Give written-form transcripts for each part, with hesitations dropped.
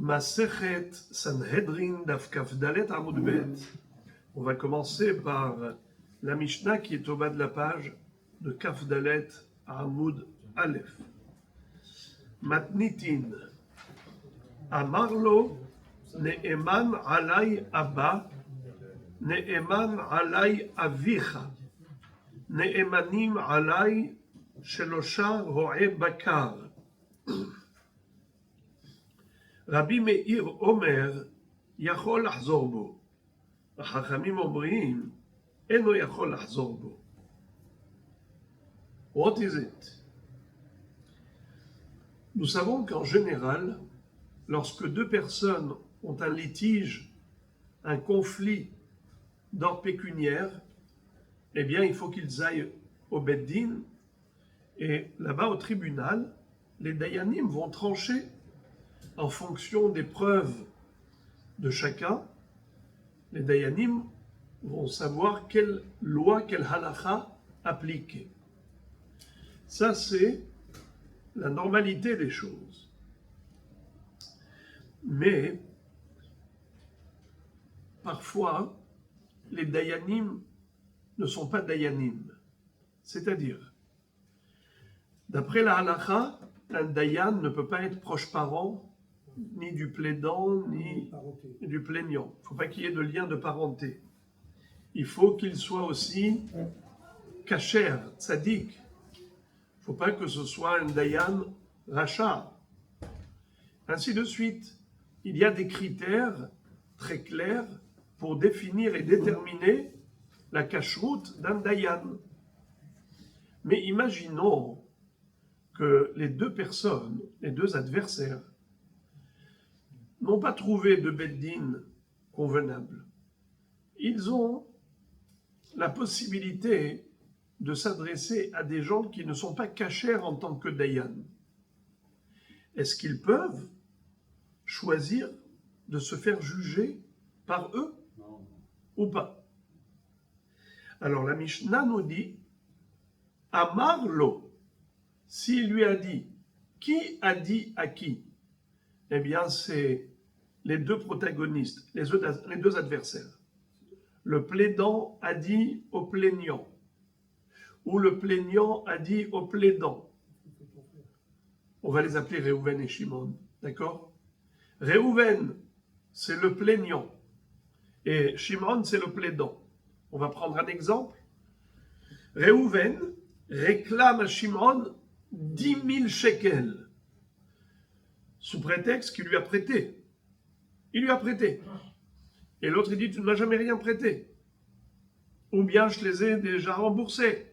Masechet Sanhedrin Daf Kaf Dalet Amud Bet. On va commencer par la Mishnah qui est au bas de la page de Kaf Dalet Amud Aleph. Matnitin Amarlo Ne'eman alay Abba Ne'eman alay Avicha Ne'emanim alay Shelosha Ro'e Bakar. Rabbi Meir Omer, Yachol לחזור בו. החכמים אומרים, אינו יכול לחזור בו. What is it? Nous savons qu'en général, lorsque deux personnes ont un litige, un conflit d'ordre pécuniaire, eh bien, il faut qu'ils aillent au Beddin, et là-bas au tribunal, les Dayanim vont trancher en fonction des preuves de chacun. Les Dayanim vont savoir quelle loi, quelle halakha appliquer. Ça, c'est la normalité des choses. Mais, parfois, les Dayanim ne sont pas Dayanim. C'est-à-dire, d'après la halakha, un Dayan ne peut pas être proche parent ni du plaidant, ni du plaignant. Il ne faut pas qu'il y ait de lien de parenté. Il faut qu'il soit aussi kasher, tzaddik. Il ne faut pas que ce soit un dayan racha. Ainsi de suite. Il y a des critères très clairs pour définir et déterminer la kashrut d'un dayan. Mais imaginons que les deux personnes, les deux adversaires, n'ont pas trouvé de beddin convenable. Ils ont la possibilité de s'adresser à des gens qui ne sont pas kashers en tant que dayan. Est-ce qu'ils peuvent choisir de se faire juger par eux ou pas? Alors la Mishnah nous dit Amar lo, s'il lui a dit, qui a dit à qui? Eh bien, c'est les deux protagonistes, les deux adversaires. Le plaidant a dit au plaignant, ou le plaignant a dit au plaidant. On va les appeler Réhouven et Shimon, d'accord? Réhouven, c'est le plaignant, et Shimon, c'est le plaidant. On va prendre un exemple. Réhouven réclame à Shimon 10 000 shekels, sous prétexte qu'il lui a prêté. Il lui a prêté. Et l'autre, il dit, tu ne m'as jamais rien prêté. Ou bien, je les ai déjà remboursés.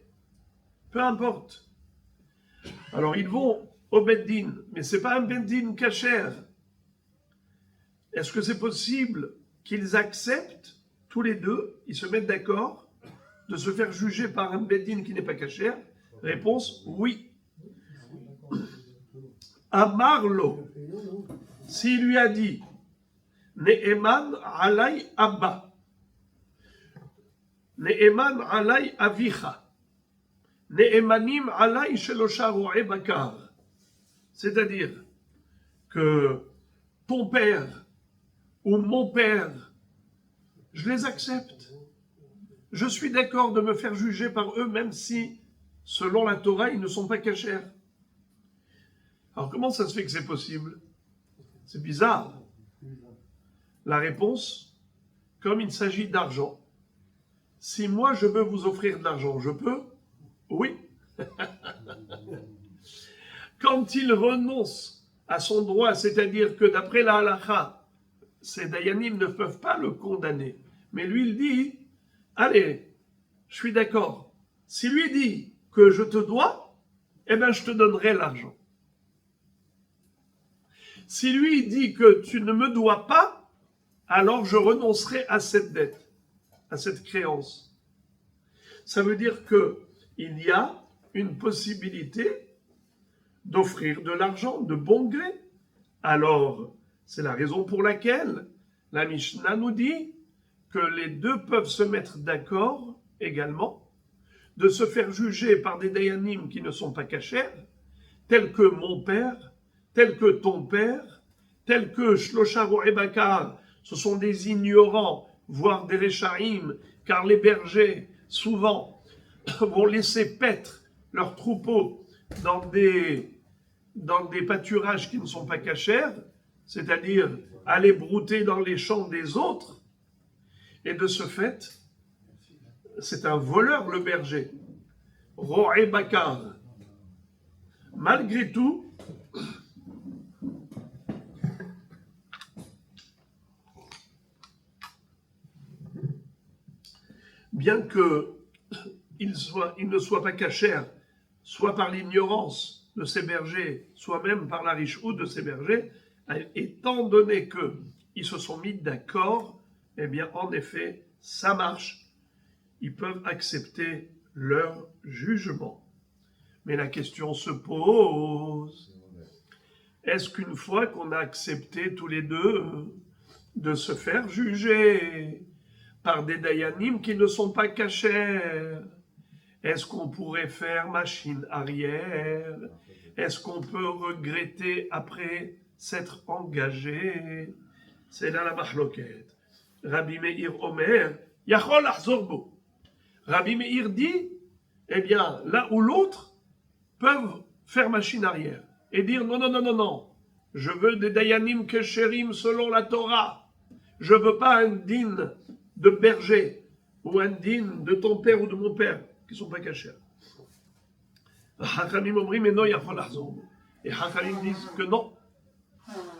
Peu importe. Alors, ils vont au Beddin, mais ce n'est pas un Beddin kasher. Est-ce que c'est possible qu'ils acceptent, tous les deux, ils se mettent d'accord, de se faire juger par un Beddin qui n'est pas kasher? Réponse, oui. Amarlo, s'il lui a dit Ne'eman alay Abba, Ne'eman alay Avicha, Ne'emanim alay Shelosha Ro'e Bakar, c'est-à-dire que ton père ou mon père, je les accepte. Je suis d'accord de me faire juger par eux, même si, selon la Torah, ils ne sont pas kashers. Alors comment ça se fait que c'est possible? C'est bizarre. La réponse, comme il s'agit d'argent, si moi je veux vous offrir de l'argent, je peux? Oui. Quand il renonce à son droit, c'est-à-dire que d'après la halakha, ces dayanim ne peuvent pas le condamner, mais lui il dit, allez, je suis d'accord. Si lui dit que je te dois, eh bien je te donnerai l'argent. Si lui dit que tu ne me dois pas, alors je renoncerai à cette dette, à cette créance. Ça veut dire qu'il y a une possibilité d'offrir de l'argent de bon gré. Alors, c'est la raison pour laquelle la Mishnah nous dit que les deux peuvent se mettre d'accord également de se faire juger par des dayanim qui ne sont pas kashers, tels que mon père, tel que ton père, tels que Shlosha Ro'e Bakar, ce sont des ignorants, voire des Rechaïm, car les bergers, souvent, vont laisser paître leurs troupeaux dans des pâturages qui ne sont pas cachers, c'est-à-dire aller brouter dans les champs des autres, et de ce fait, c'est un voleur le berger. Ro'e Bakar. Malgré tout, bien qu'il ne soit pas cachère, soit par l'ignorance de ces bergers, soit même par la richehoute de ces bergers, étant donné qu'ils se sont mis d'accord, eh bien, en effet, ça marche. Ils peuvent accepter leur jugement. Mais la question se pose, est-ce qu'une fois qu'on a accepté tous les deux de se faire juger par des dayanim qui ne sont pas cachers, est-ce qu'on pourrait faire machine arrière? Est-ce qu'on peut regretter après s'être engagé? C'est là la mahloket. Rabbi Meir Omer, Yachol achzor bo. Rabbi Meir dit, eh bien, l'un ou l'autre peuvent faire machine arrière et dire non, non, non, non, non, je veux des dayanim kesherim selon la Torah. Je veux pas un din de berger ou un din de ton père ou de mon père qui sont pas cachés. Hachamim omrim et non yachol achzor bo. Et Hachamim disent que non.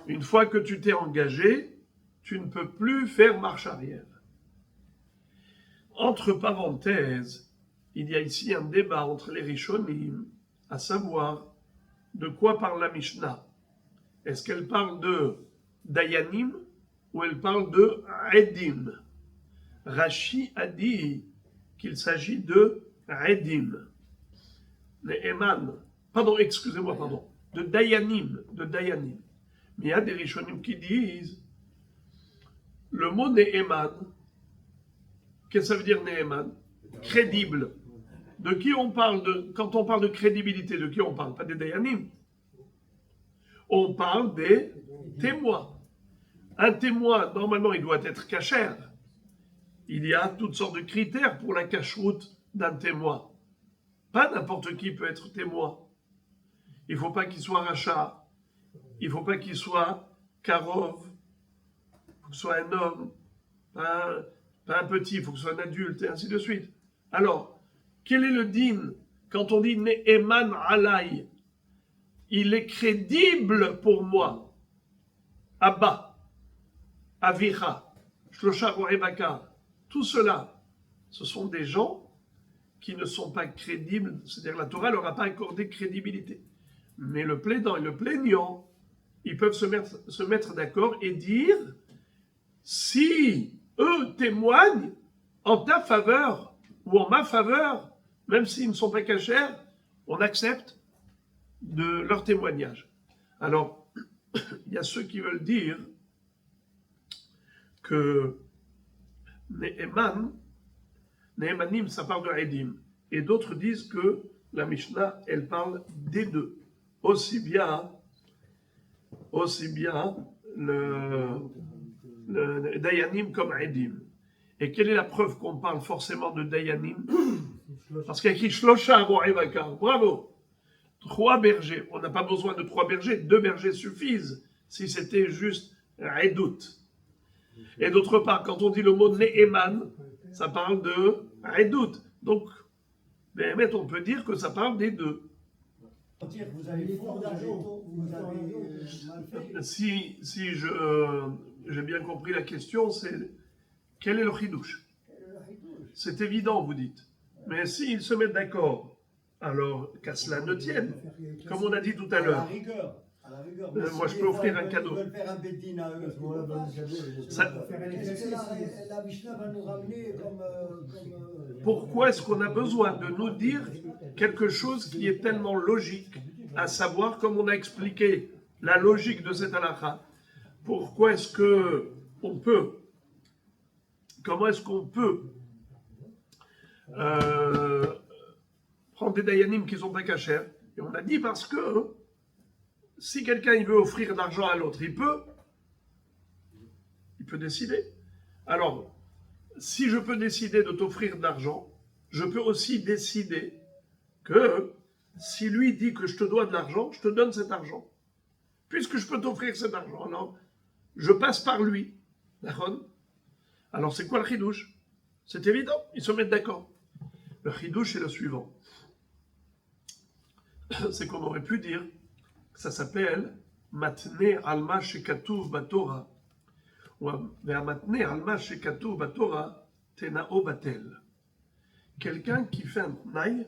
Une fois que tu t'es engagé, tu ne peux plus faire marche arrière. Entre parenthèses, il y a ici un débat entre les Rishonim, à savoir de quoi parle la Mishnah. Est-ce qu'elle parle de Dayanim ou elle parle de Edim? Rashi a dit qu'il s'agit de Edim. Les Eman, de Dayanim, Mais il y a des Rishonim qui disent le mot Ne'eman. Qu'est-ce que ça veut dire Ne'eman? Crédible. De qui on parle quand on parle de crédibilité, de qui on parle? Pas des Dayanim. On parle des témoins. Un témoin, normalement, il doit être cachère. Il y a toutes sortes de critères pour la cacheroute d'un témoin. Pas n'importe qui peut être témoin. Il ne faut pas qu'il soit rachat. Il ne faut pas qu'il soit karov. Il faut que ce soit un homme. Pas un petit, il faut que ce soit un adulte, et ainsi de suite. Alors, quel est le din quand on dit Ne'eman alay? Il est crédible pour moi. Abba, Avicha, Shlosha Ro'e Bakar. Tout cela, ce sont des gens qui ne sont pas crédibles, c'est-à-dire la Torah ne leur a pas accordé crédibilité. Mais le plaidant et le plaignant, ils peuvent se mettre d'accord et dire, si eux témoignent en ta faveur ou en ma faveur, même s'ils ne sont pas cachers, on accepte de leur témoignage. Alors, il y a ceux qui veulent dire que Ne'emanim, ça parle de Edim. Et d'autres disent que la Mishnah, elle parle des deux. Aussi bien le Dayanim comme Edim. Et quelle est la preuve qu'on parle forcément de Dayanim? Parce qu'il y a écrit Shlosha Ro'e Bakar. Bravo! 3 bergers. On n'a pas besoin de 3 bergers. 2 bergers suffisent si c'était juste Edout. Et d'autre part, quand on dit le mot Ne'eman, ça parle de Edout. Donc, on peut dire que ça parle des deux. Vous avez fondamento, vous avez mal fait. Si j'ai bien compris la question, c'est quel est le chidouche? C'est évident, vous dites. Mais s'ils se mettent d'accord, alors qu'à cela ne tienne, comme on a dit tout à l'heure. À la rigueur. Moi, je peux offrir un cadeau. Ils veulent faire un bédine à eux. Qu'est-ce que la Mishnah va nous ramener comme Pourquoi est-ce qu'on a besoin de nous dire quelque chose qui est tellement logique, à savoir, comme on a expliqué la logique de cette halakha, pourquoi est-ce que on peut, comment est-ce qu'on peut prendre des dayanim qui sont pas cachers? Et on a dit parce que si quelqu'un il veut offrir de l'argent à l'autre, il peut, peut décider. Alors, si je peux décider de t'offrir de l'argent, je peux aussi décider que si lui dit que je te dois de l'argent, je te donne cet argent. Puisque je peux t'offrir cet argent, alors je passe par lui. D'accord? Alors c'est quoi le chidouche? C'est évident, ils se mettent d'accord. Le chidouche est le suivant. C'est qu'on aurait pu dire que ça s'appelle matne alma shekatuv batora. Ou matne alma shekatuv batora tenao batel. Quelqu'un qui fait un tnaï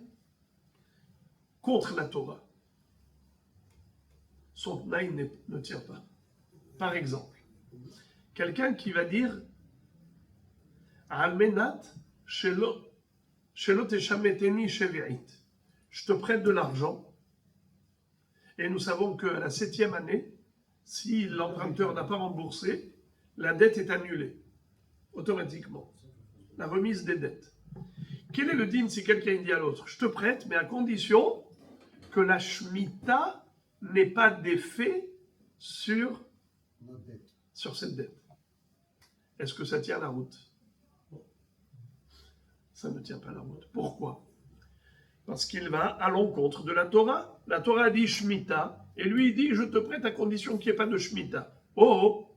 contre la Torah. Son tnaï ne tient pas. Par exemple, quelqu'un qui va dire Almenat shelo teshameteni shevi'it. Je te prête de l'argent. Et nous savons qu'à la 7e année, si l'emprunteur n'a pas remboursé, la dette est annulée, automatiquement. La remise des dettes. Quel est le din si quelqu'un dit à l'autre, je te prête, mais à condition que la shmita n'ait pas d'effet sur cette dette. Est-ce que ça tient la route? Ça ne tient pas la route. Pourquoi? Parce qu'il va à l'encontre de la Torah. La Torah dit shmita, et lui il dit je te prête à condition qu'il n'y ait pas de shmita. Oh!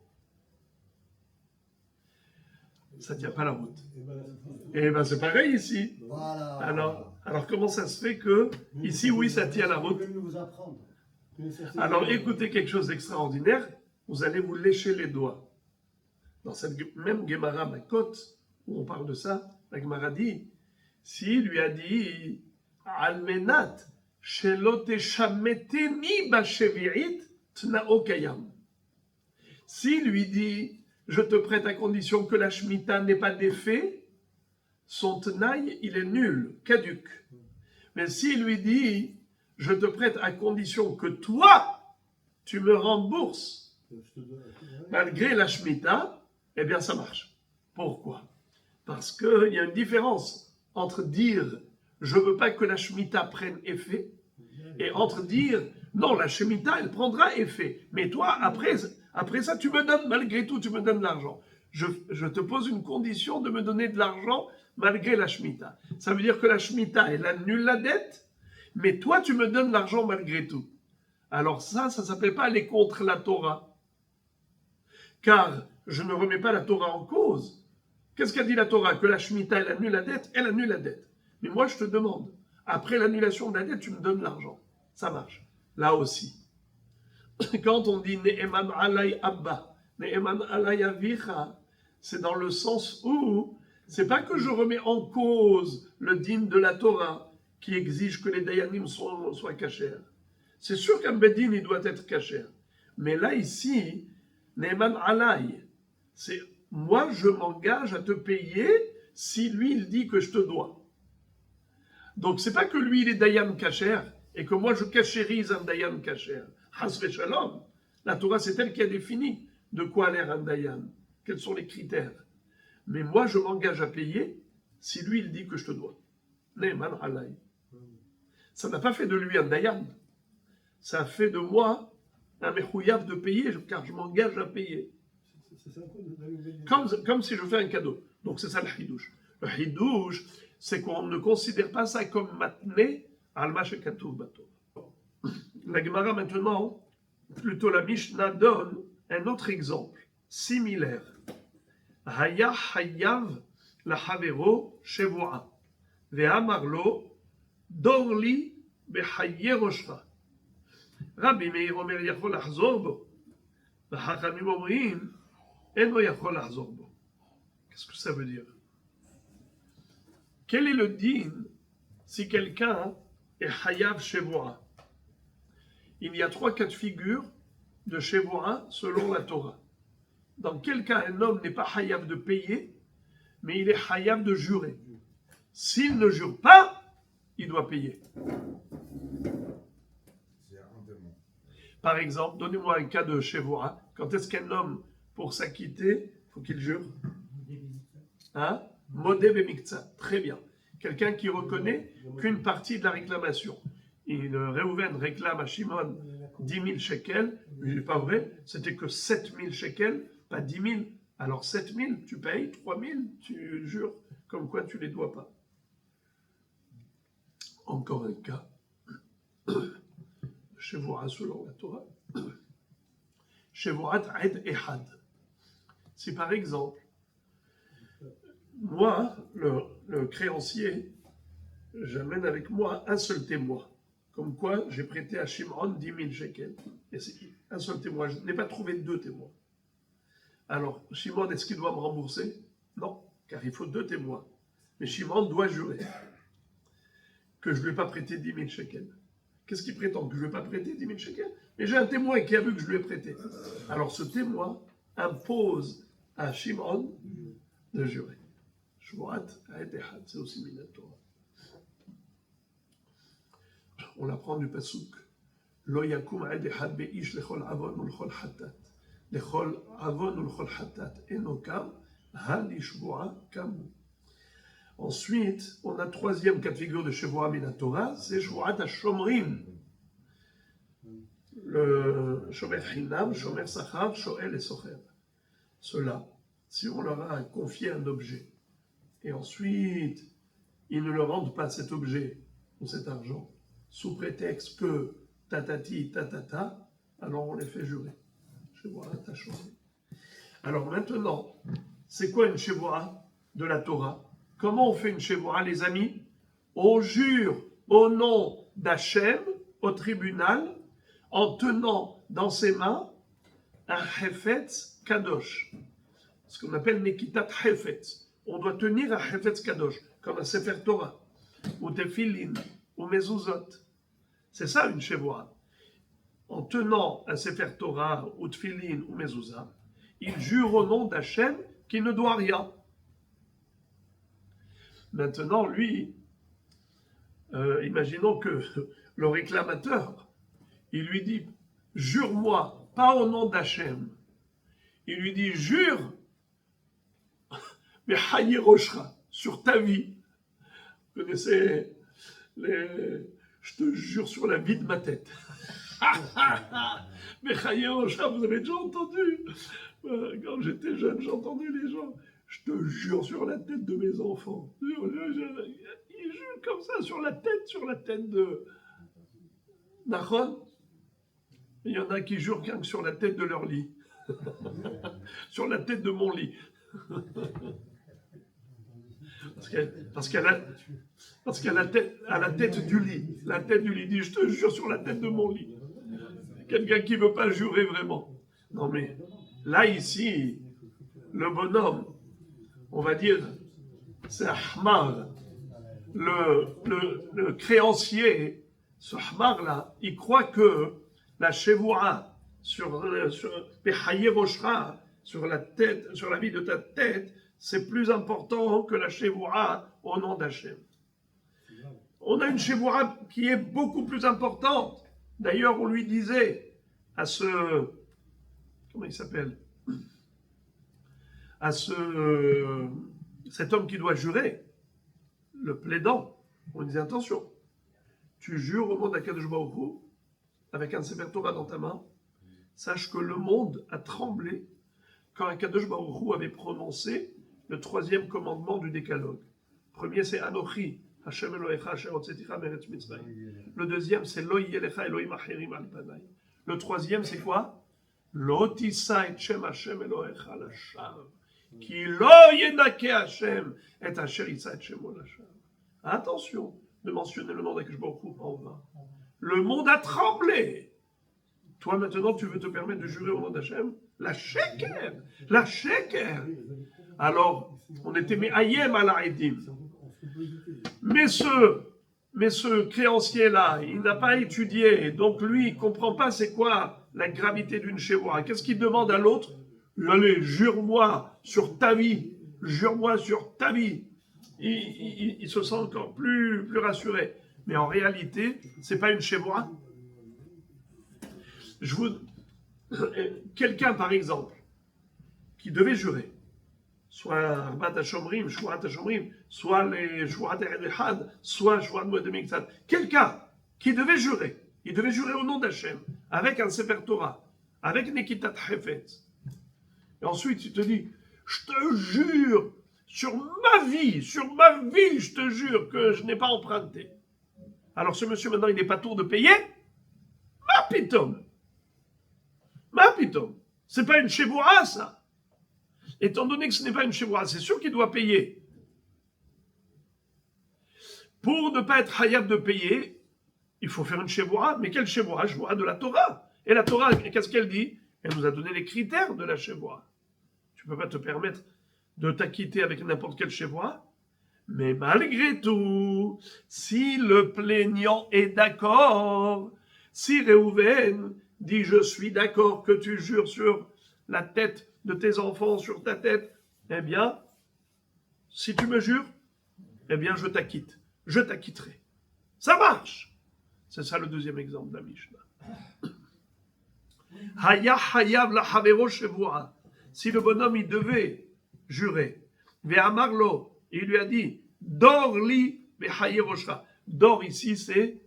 Ça ne tient pas la route. Et bien c'est pareil ici. Voilà. Alors comment ça se fait que ici oui ça tient la route? Alors écoutez quelque chose d'extraordinaire, vous allez vous lécher les doigts. Dans cette même Gemara Makot, où on parle de ça, la Gemara dit, s'il lui a dit Almenat shelo teshameteni bashevi'it tnao kayam. S'il lui dit je te prête à condition que la Shemitah n'ait pas d'effet, son tenaille, il est nul, caduc. Mais s'il lui dit, je te prête à condition que toi, tu me rembourses, malgré la Shemitah, eh bien ça marche. Pourquoi? Parce qu'il y a une différence entre dire, je ne veux pas que la Shemitah prenne effet, et entre dire, non, la Shemitah, elle prendra effet. Mais toi, après ça, tu me donnes, malgré tout, tu me donnes de l'argent. Je te pose une condition de me donner de l'argent malgré la Shemitah. Ça veut dire que la Shemitah, elle annule la dette, mais toi, tu me donnes l'argent malgré tout. Alors ça ne s'appelle pas aller contre la Torah. Car je ne remets pas la Torah en cause. Qu'est-ce qu'a dit la Torah? Que la Shemitah, elle annule la dette? Elle annule la dette. Mais moi, je te demande, après l'annulation de la dette, tu me donnes l'argent. Ça marche. Là aussi. Quand on dit Ne'eman alay abba, Ne'eman alay avicha, c'est dans le sens où c'est pas que je remets en cause le din de la Torah qui exige que les dayanim soient cachers. C'est sûr qu'un bedin, il doit être cacher. Mais là, ici, Ne'eman alay, c'est moi, je m'engage à te payer si lui, il dit que je te dois. Donc, c'est pas que lui, il est dayan cacher et que moi, je cachérise un dayan cacher. Hasve shalom. La Torah, c'est elle qui a défini de quoi a l'air un dayan. Quels sont les critères. Mais moi, je m'engage à payer si lui, il dit que je te dois. Ne'eman alay. Ça n'a pas fait de lui un dayan. Ça a fait de moi un mechouyav de payer, car je m'engage à payer. Comme si je fais un cadeau. Donc c'est ça le hidouche. Le hidouche, c'est qu'on ne considère pas ça comme matne alma shekatuv bator. La Gemara maintenant, plutôt la Mishnah donne un autre exemple similaire. Haya hayav lahavero shevua ve'amarlo dorli behaye roshcha. Rabbi Meir omer yachol lahzor bo. V'chachamim omrim eno yachol lahzor bo. Qu'est-ce que ça veut dire? Quel est le din si quelqu'un est hayav shevua? Il y a 3 cas de figure de shevua selon la Torah. Dans quel cas un homme n'est pas hayav de payer, mais il est hayav de jurer. S'il ne jure pas, il doit payer. Par exemple, donnez-moi un cas de shevua. Quand est-ce qu'un homme, pour s'acquitter, faut qu'il jure? Hein? Modé bemikza. Très bien. Quelqu'un qui reconnaît qu'une partie de la réclamation. Réhouven réclame à Shimon 10 000 shekels. Il n'est pas vrai. C'était que 7 000 shekels, pas 10 000. Alors 7000, tu payes, 3000, tu jures comme quoi tu ne les dois pas. Encore un cas, Shevuah selon la Torah, Shevuat Ed Ehad. Si par exemple, moi, le créancier, j'amène avec moi un seul témoin, comme quoi j'ai prêté à Shimon 10 000 shekels, et c'est un seul témoin, je n'ai pas trouvé deux témoins. Alors, Shimon, est-ce qu'il doit me rembourser? Non, car il faut deux témoins. Mais Shimon doit jurer que je ne lui ai pas prêté 10 000 shekels. Qu'est-ce qu'il prétend? Que je ne lui ai pas prêté 10 000 shekels? Mais j'ai un témoin qui a vu que je lui ai prêté. Alors ce témoin impose à Shimon de jurer. Shvuat Ed Ehad, c'est aussi Minatora. On l'apprend du Pasuk. Lo yakum Ed Ehad be'ish lechol avon ou lechol hatat. Lechol avon ou lechol hatat enokam halishboa kamu. Ensuite, on a troisième cas de figure de Shevuah Minatora, c'est Shvuat HaShomrim. Le Shomer Chinam, Shomer Sachar, Shoel et Socher. Ceux-là, si on leur a confié un objet, et ensuite, ils ne leur rendent pas cet objet ou cet argent, sous prétexte que tatati, tatata, alors on les fait jurer. Shevuah HaShomrim. Alors maintenant, c'est quoi une Shevuah de la Torah? Comment on fait une Shevuah, les amis? On jure au nom d'Hachem, au tribunal, en tenant dans ses mains un Hefetz Kadosh, ce qu'on appelle Nekitat Hefetz. On doit tenir un Hefetz Kadosh, comme un Sefer Torah, ou Tefillin, ou Mezuzot. C'est ça une Shevuah. En tenant un Sefer Torah, ou Tefillin, ou Mezuzah, il jure au nom d'Hachem qui ne doit rien. Maintenant, lui, imaginons que le réclamateur, il lui dit, jure-moi, pas au nom d'Hachem. Il lui dit, jure, mais Hayeroshra, sur ta vie. Vous connaissez je te jure sur la vie de ma tête. Mais Hayeroshra, vous avez déjà entendu? Quand j'étais jeune, j'ai entendu les gens. Je te jure sur la tête de mes enfants. Ils jurent comme ça sur la tête de Nachon. Il y en a qui jurent rien que sur la tête de leur lit. Sur la tête de mon lit. Parce qu'à la tête du lit. La tête du lit dit, je te jure sur la tête de mon lit. Quelqu'un qui ne veut pas jurer vraiment. Non mais, là ici, le bonhomme, on va dire, c'est Ahmar, le créancier, ce Ahmar-là, il croit que la Shevuah sur la tête, sur la vie de ta tête, c'est plus important que la Shevuah au nom d'Hachem. On a une Shevuah qui est beaucoup plus importante. D'ailleurs, on lui disait à ce, comment il s'appelle? À cet homme qui doit jurer, le plaidant, on disait attention, tu jures au nom d'Akadosh Baruch Hu, avec un Sefer Torah dans ta main, sache que le monde a tremblé quand Akadosh Baruch Hu avait prononcé le troisième commandement du décalogue. Le premier c'est Anochi, Hashem Elohecha, Asher Hotzeticha Meretz Mitzrayim. Le deuxième c'est Lo Yelecha Elohim Acherim Al Panay. Le troisième c'est quoi? Lo Tisa et Shem Hashem Elohecha Lashav. Qui lo yenake Hashem et Asher Yisa et Shemo Lashav. Attention de mentionner le nom d'Akadosh Baruch Hu en vain. Le monde a tremblé. Toi maintenant tu veux te permettre de jurer au nom d'Hachem? La sheker. Alors on était me'ayem à la edim. Mais ce créancier-là, il n'a pas étudié, donc lui, il ne comprend pas c'est quoi la gravité d'une shevuah. Qu'est-ce qu'il demande à l'autre? Allez, jure-moi sur ta vie, jure-moi sur ta vie. Il se sent encore plus rassuré. Mais en réalité, ce n'est pas une shevuah. Quelqu'un, par exemple, qui devait jurer, soit Arbat HaShomrim, Shvuat HaShomrim, soit les Shvuat Echad, soit Shvuat Moed Miktzat. Quelqu'un qui devait jurer, il devait jurer au nom d'Hachem, avec un Sefer Torah, avec Nekitat Hefetz. Et ensuite, il te dit, Je te jure, sur ma vie, je te jure que je n'ai pas emprunté. Alors ce monsieur, maintenant, il n'est pas tour de payer. Ma pitom. C'est pas une chevoura, ça. Étant donné que ce n'est pas une chevoura, c'est sûr qu'il doit payer. Pour ne pas être hayab de payer, il faut faire une chevoura. Mais quelle chevoura? Chevoura de la Torah. Et la Torah, qu'est-ce qu'elle dit? Elle nous a donné les critères de la chevoura. Tu ne peux pas te permettre de t'acquitter avec n'importe quelle chevoura. Mais malgré tout, si le plaignant est d'accord, si Réhouven dit je suis d'accord que tu jures sur la tête de tes enfants, sur ta tête, eh bien, si tu me jures, eh bien je t'acquitte. Je t'acquitterai. Ça marche. C'est ça le deuxième exemple de la Mishnah. Haya hayav la havero shevua. Si le bonhomme il devait jurer, ve'amarlo, il lui a dit dor li behayeroshra. Dor ici c'est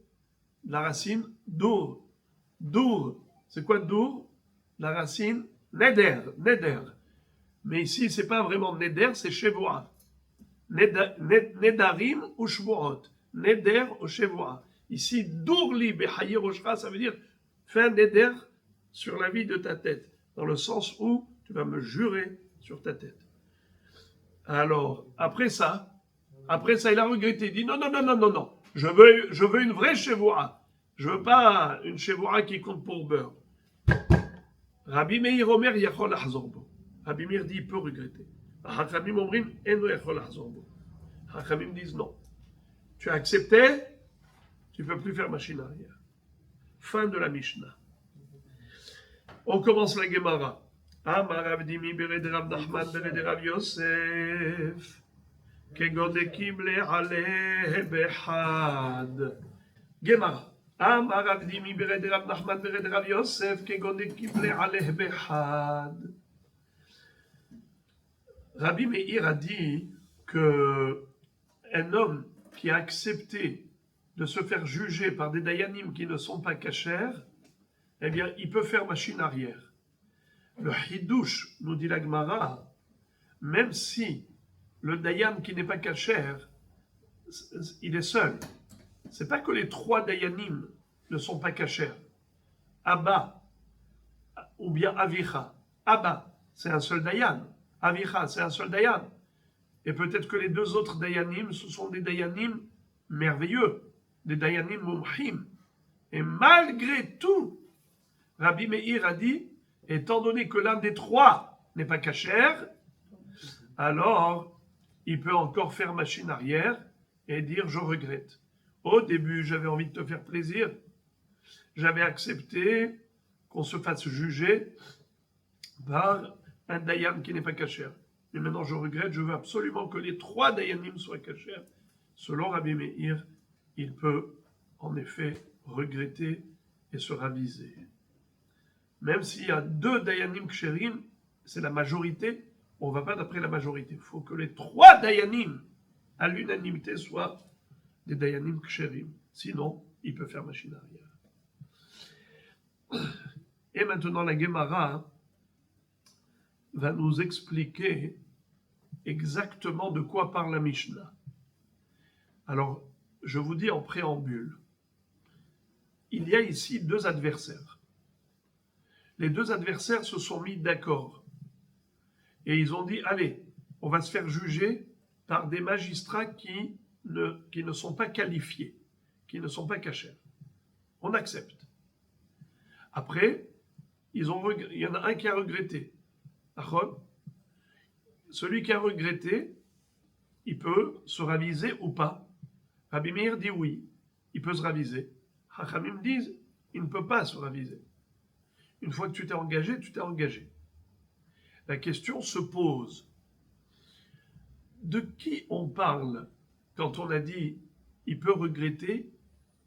la racine dour. Dour, c'est quoi dour? La racine neder. Mais ici c'est pas vraiment neder, c'est shevua. Nedarim ou shvuot. Neder ou shevua. Ici dour li behayeroshra, ça veut dire fais un neder sur la vie de ta tête, dans le sens où tu vas me jurer sur ta tête. Alors, après ça, il a regretté, il dit non, je veux une vraie chevoura. Je veux pas une chevoura qui compte pour beurre. Rabbi Meir Omer yachol lahzor bo. Rabbi Meir dit, il peut regretter. Hachamim omrim eno yachol lahzor bo. Hachamim disent non. Tu as accepté, tu ne peux plus faire machine arrière. Fin de la Mishnah. On commence la Gemara. Amar Avdimi bered Rav Nachman bered Rav Yosef. Kegodekim le'aleh behad. Gemara. Amar Avdimi bered Rav Nachman bered Rav Yosef. Kegodekim le'aleh behad. Rabbi Meir a dit que un homme qui a accepté de se faire juger par des dayanim qui ne sont pas kashers, eh bien, il peut faire machine arrière. Le hidouche, nous dit la Gemara, même si le dayan qui n'est pas kasher, il est seul. C'est pas que les trois dayanim ne sont pas kashers. Abba, ou bien Avicha. Abba, c'est un seul dayan. Avicha, c'est un seul dayan. Et peut-être que les deux autres dayanim, ce sont des dayanim merveilleux, des dayanim mumhim. Et malgré tout, Rabbi Meir a dit, étant donné que l'un des trois n'est pas kasher, alors il peut encore faire machine arrière et dire je regrette. Au début, j'avais envie de te faire plaisir, j'avais accepté qu'on se fasse juger par un dayan qui n'est pas kasher. Mais maintenant je regrette, je veux absolument que les trois dayanim soient kasher. Selon Rabbi Meir, il peut en effet regretter et se raviser. Même s'il y a deux dayanim ksherim, c'est la majorité, on ne va pas d'après la majorité. Il faut que les trois dayanim, à l'unanimité, soient des dayanim ksherim. Sinon, il peut faire machine arrière. Et maintenant, la Gemara va nous expliquer exactement de quoi parle la Mishnah. Alors, je vous dis en préambule, il y a ici deux adversaires. Les deux adversaires se sont mis d'accord. Et ils ont dit, allez, on va se faire juger par des magistrats qui ne sont pas qualifiés, qui ne sont pas cachers. On accepte. Après, il y en a un qui a regretté. Celui qui a regretté, il peut se raviser ou pas. Rabbi Meir dit oui, il peut se raviser. Hachamim disent, il ne peut pas se raviser. Une fois que tu t'es engagé, tu t'es engagé. La question se pose. De qui on parle quand on a dit il peut regretter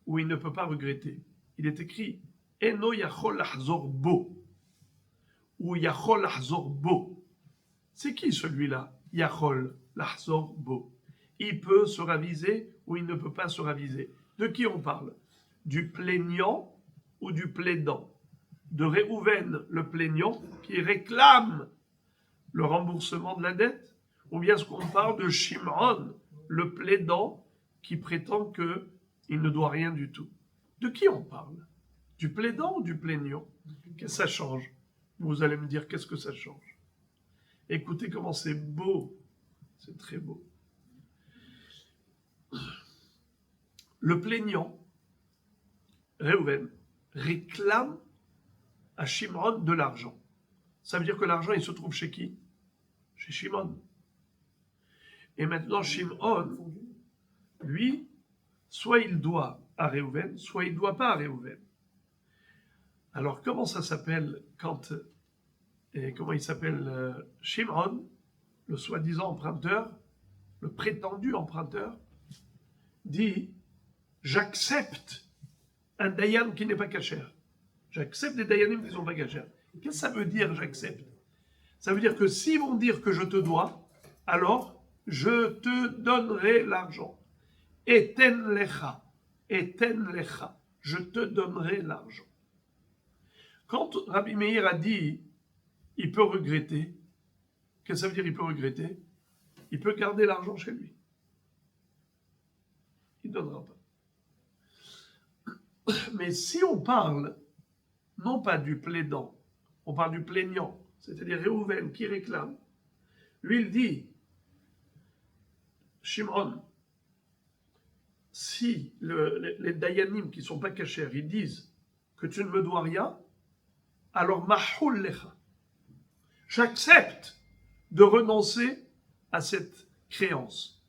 ou il ne peut pas regretter? Il est écrit Eno yachol lahzor bo ou yachol lahzor bo. C'est qui celui-là? Yachol lahzor bo. Il peut se raviser ou il ne peut pas se raviser. De qui on parle? Du plaignant ou du plaidant? De Réhouven, le plaignant, qui réclame le remboursement de la dette? Ou bien est-ce qu'on parle de Shimon, le plaidant, qui prétend qu'il ne doit rien du tout? De qui on parle? Du plaidant ou du plaignant? Qu'est-ce que ça change? Vous allez me dire, qu'est-ce que ça change? Écoutez comment c'est beau. C'est très beau. Le plaignant, Réhouven, réclame à Shimon de l'argent. Ça veut dire que l'argent, il se trouve chez qui? Chez Shimon. Et maintenant, Shimon, lui, soit il doit à Réhouven, soit il ne doit pas à Réhouven. Alors, comment ça s'appelle comment il s'appelle Shimon, le soi-disant emprunteur, le prétendu emprunteur, dit « J'accepte un dayan qui n'est pas kasher. J'accepte des dayanim qui ne sont pas kasher. » Qu'est-ce que ça veut dire « j'accepte » Ça veut dire que s'ils vont dire que je te dois, alors je te donnerai l'argent. Eten lecha, je te donnerai l'argent. Quand Rabbi Meir a dit il peut regretter, qu'est-ce que ça veut dire il peut regretter? Il peut garder l'argent chez lui. Il ne donnera pas. Mais si on parle, non pas du plaidant, on parle du plaignant, c'est-à-dire Réhouven qui réclame, lui il dit, Shimon, si les dayanim qui ne sont pas cachers, ils disent que tu ne me dois rien, alors mahul lecha. J'accepte de renoncer à cette créance.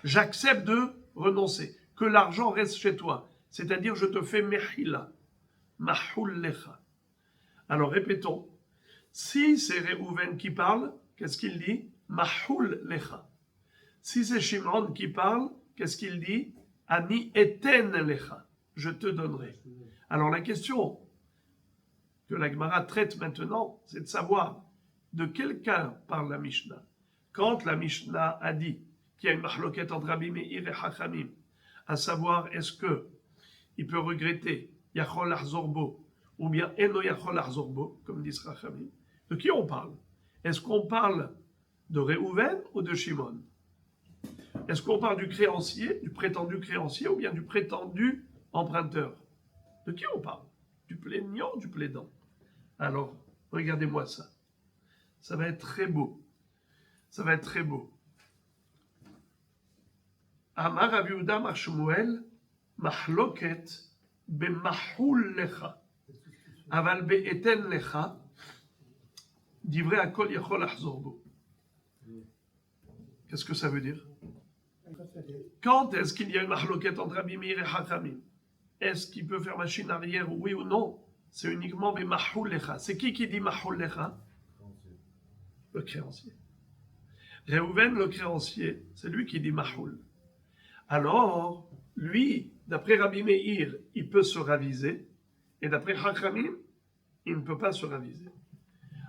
J'accepte de renoncer, que l'argent reste chez toi. C'est-à-dire, je te fais mehila, mahul lecha. Alors répétons, si c'est Réhouven qui parle, qu'est-ce qu'il dit? Mahul lecha. Si c'est Shimon qui parle, qu'est-ce qu'il dit? Ani eten lecha, je te donnerai. Alors la question que la Gemara traite maintenant, c'est de savoir de quel cas parle la Mishnah. Quand la Mishnah a dit qu'il y a une mahloket entre Rabbi Meir et Chachamim, à savoir est-ce que il peut regretter Yachol Achzorbo ou bien Eno Yachol Achzorbo, comme dit Chachamim, de qui on parle? Est-ce qu'on parle de Réhouven ou de Shimon? Est-ce qu'on parle du créancier, du prétendu créancier ou bien du prétendu emprunteur? De qui on parle? Du plaignant ou du plaidant? Alors, regardez-moi ça. Ça va être très beau. Ça va être très beau. Amar Rabbi Yehuda Mar Shmuel, mahloket b'mahul lecha, aval be'eten lecha, divrei hakol yachol achzor bo. Qu'est-ce que ça veut dire? Quand est-ce qu'il y a une mahloket entre Rabbi Meir et Chachamim? Est-ce qu'il peut faire machine arrière, oui ou non? C'est uniquement b'mahul lecha. C'est qui dit mahul lecha? Le créancier. Réhouven, le créancier, c'est lui qui dit mahul. Alors, lui, d'après Rabbi Meir, il peut se raviser, et d'après Chachamim, il ne peut pas se raviser.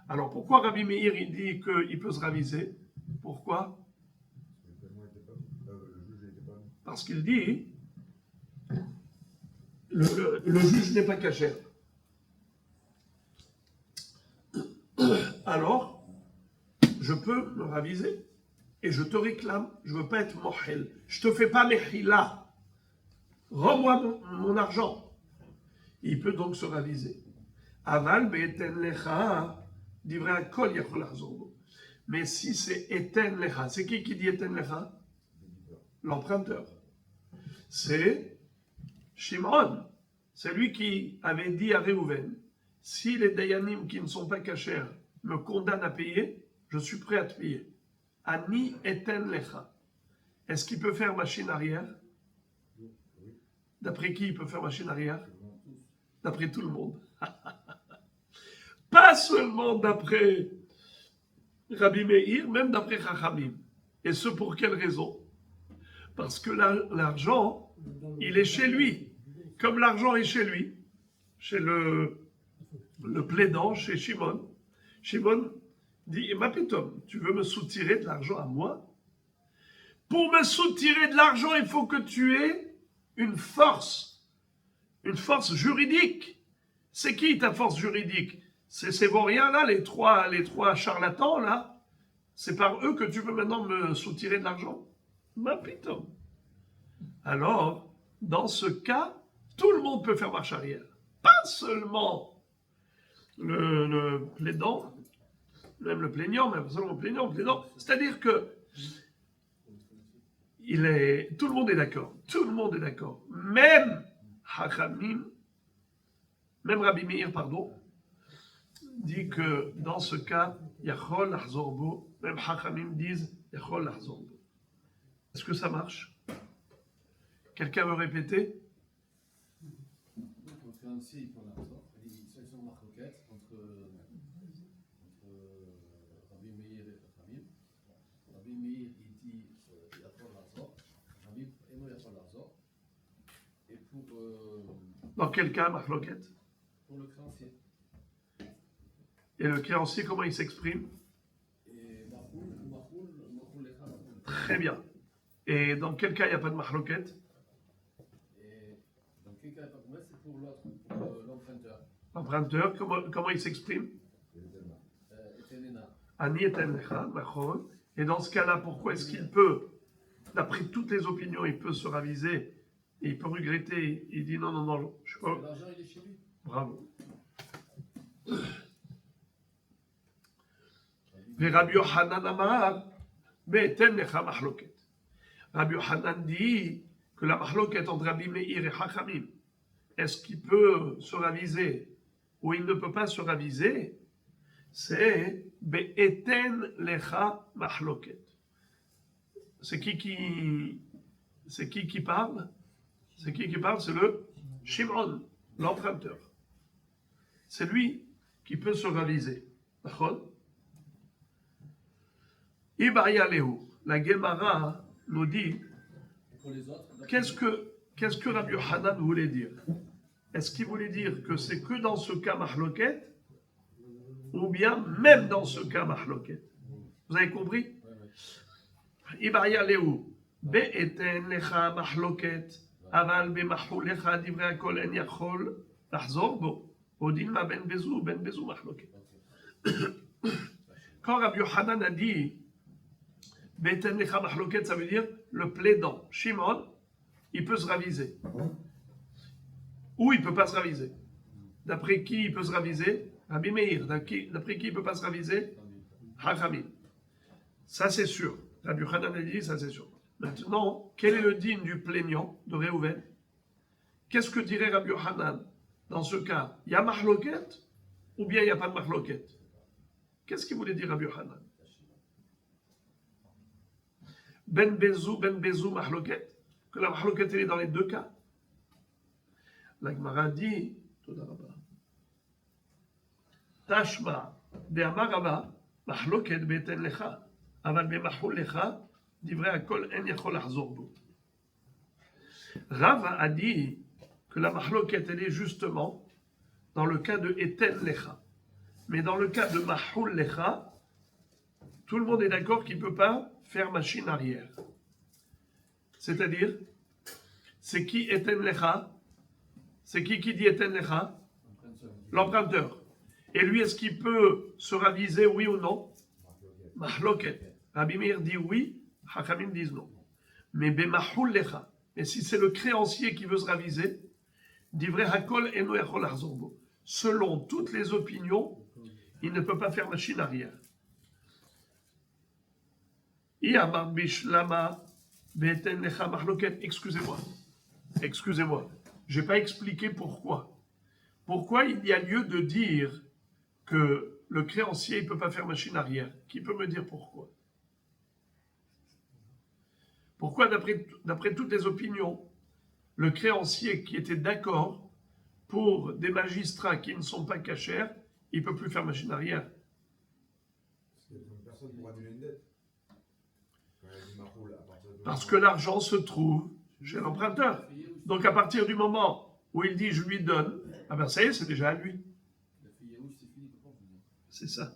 Alors, pourquoi Rabbi Meir, il dit qu'il peut se raviser? Pourquoi? Parce qu'il dit, le juge n'est pas caché. Alors, je peux me raviser et je te réclame, je ne veux pas être mohel. Je ne te fais pas mehila. Rends-moi mon argent. Il peut donc se raviser. Aval be'eten lecha, divrei hakol yachol achzor bo. Mais si c'est eten lecha, c'est qui dit eten lecha? L'emprunteur. C'est Shimon. C'est lui qui avait dit à Réhouven, si les dayanim qui ne sont pas cachers me condamnent à payer, je suis prêt à te payer. Ani eten lecha. Est-ce qu'il peut faire machine arrière? D'après qui il peut faire machine arrière? D'après tout le monde. Pas seulement d'après Rabbi Meir, même d'après Chachamim. Et ce pour quelle raison? Parce que l'argent, il est chez lui. Comme l'argent est chez lui, chez le plaidant, chez Shimon. Shimon dit, ma pétom, tu veux me soutirer de l'argent à moi? Pour me soutirer de l'argent, il faut que tu aies une force juridique. C'est qui ta force juridique? C'est ces vauriens là, les trois charlatans là, c'est par eux que tu veux maintenant me soutirer de l'argent? Ma putain. Alors, dans ce cas, tout le monde peut faire marche arrière. Pas seulement le plaidant, même le plaignant, même seulement le plaignant. C'est-à-dire que tout le monde est d'accord. Tout le monde est d'accord. Même Hachamim, même Rabbi Meir, dit que dans ce cas, Yachol Lahzorbo, même Hachamim disent Yachol Lahzorbo. Est-ce que ça marche? Quelqu'un veut répéter? Le créancier, il prend l'argent, il dit c'est une marloquette entre Rabbi Meir et Hachamim. Rabbi Meir, il dit il y a pas l'argent, Hachamim, et moi, il n'y a pas l'argent. Et pour. Dans quel cas, marloquette? Pour le créancier. Et le créancier, comment il s'exprime? Et Mahoul, les Khalam. Très bien. Et dans quel cas il n'y a pas de mahloket? Et dans quel cas il n'y a pas de mahloket, c'est pour l'autre, pour l'emprunteur. L'emprunteur, comment il s'exprime? Ani etenlecha, nachon. Et dans ce cas-là, pourquoi est-ce qu'il peut, d'après toutes les opinions, il peut se raviser, et il peut regretter, il dit non, je suis pas... L'argent, il est chez lui. Bravo. Et Rabbi Yochanan amar, be'etenlecha mahloket. Rabbi Yochanan dit que la mahloket entre Rabbi Meir et Hachamim, est-ce qu'il peut se raviser ou il ne peut pas se raviser? C'est be'eten lecha mahloket. C'est qui parle? C'est qui parle? C'est le Shimon, l'emprunteur. C'est lui qui peut se raviser. D'accord? Ibaya Lehu, la Gemara nous dit qu'est-ce que Rabbi Yochanan voulait dire? Est-ce qu'il voulait dire que c'est que dans ce cas mahloket ou bien même dans ce cas mahloket? Vous avez compris? Ibaya Lehu, be'eten lecha mahloket, aval be'mahul lecha divrei hakol en yachol lahzor bo, odin ma ben bezou mahloket. Quand Rabbi Yochanan a dit be'eten lecha mahloket, ça veut dire le plaidant. Shimon, il peut se raviser. Ou il ne peut pas se raviser. D'après qui il peut se raviser? Rabbi Meir. D'après qui il ne peut pas se raviser? Hachamim. Ça c'est sûr. Rabbi Yochanan a dit, ça c'est sûr. Maintenant, quel est le digne du plaignant de Réhouven? Qu'est-ce que dirait Rabbi Yochanan? Dans ce cas, il y a mahloket ou bien il n'y a pas de mahloket? Qu'est-ce qu'il voulait dire Rabbi Yochanan? Ben bezou, mahloket? Que la mahloket est dans les deux cas. La Gemara dit, Tashma de Amarava, mahloket beten lecha, aval be mahul lecha, divrei hakol en yachol lahzor bo. Rava a dit que la mahloket elle est justement dans le cas de eten lecha, mais dans le cas de mahul lecha, tout le monde est d'accord qu'il ne peut pas faire machine arrière. C'est-à-dire, c'est qui eten lecha? C'est qui dit eten lecha? L'emprunteur. Et lui, est-ce qu'il peut se raviser, oui ou non? Mahloket. Rabbi Meir dit oui, Hachamim disent non. Mais bemahul lecha. Et si c'est le créancier qui veut se raviser, divrei hakol eno yachol lahzor bo. Selon toutes les opinions, il ne peut pas faire machine arrière. Iamar bishlama be'eten lecha mahloket. Excusez-moi. Je n'ai pas expliqué pourquoi. Pourquoi il y a lieu de dire que le créancier ne peut pas faire machine arrière? Qui peut me dire pourquoi? Pourquoi, d'après toutes les opinions, le créancier qui était d'accord pour des magistrats qui ne sont pas cachers, il ne peut plus faire machine arrière? Personne ne pourra annuler une dette. Parce que l'argent se trouve chez l'emprunteur. Donc à partir du moment où il dit je lui donne, ah ben ça y est, c'est déjà à lui. C'est ça.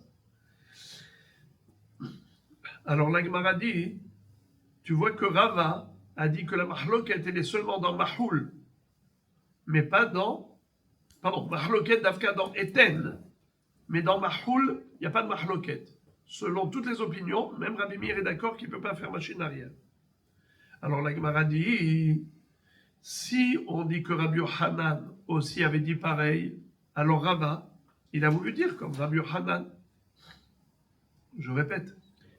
Alors la Gemara dit, tu vois que Rava a dit que la mahloket elle est seulement dans Mahoul, mais pas dans, pardon, mahloket d'Afka dans Eten, mais dans Mahoul, il n'y a pas de mahloket. selon toutes les opinions, même Rabbi Meir est d'accord qu'il ne peut pas faire machine arrière. Alors la Gemara dit, si on dit que Rabbi Yochanan aussi avait dit pareil, alors Rava, il a voulu dire comme Rabbi Yochanan. Je répète.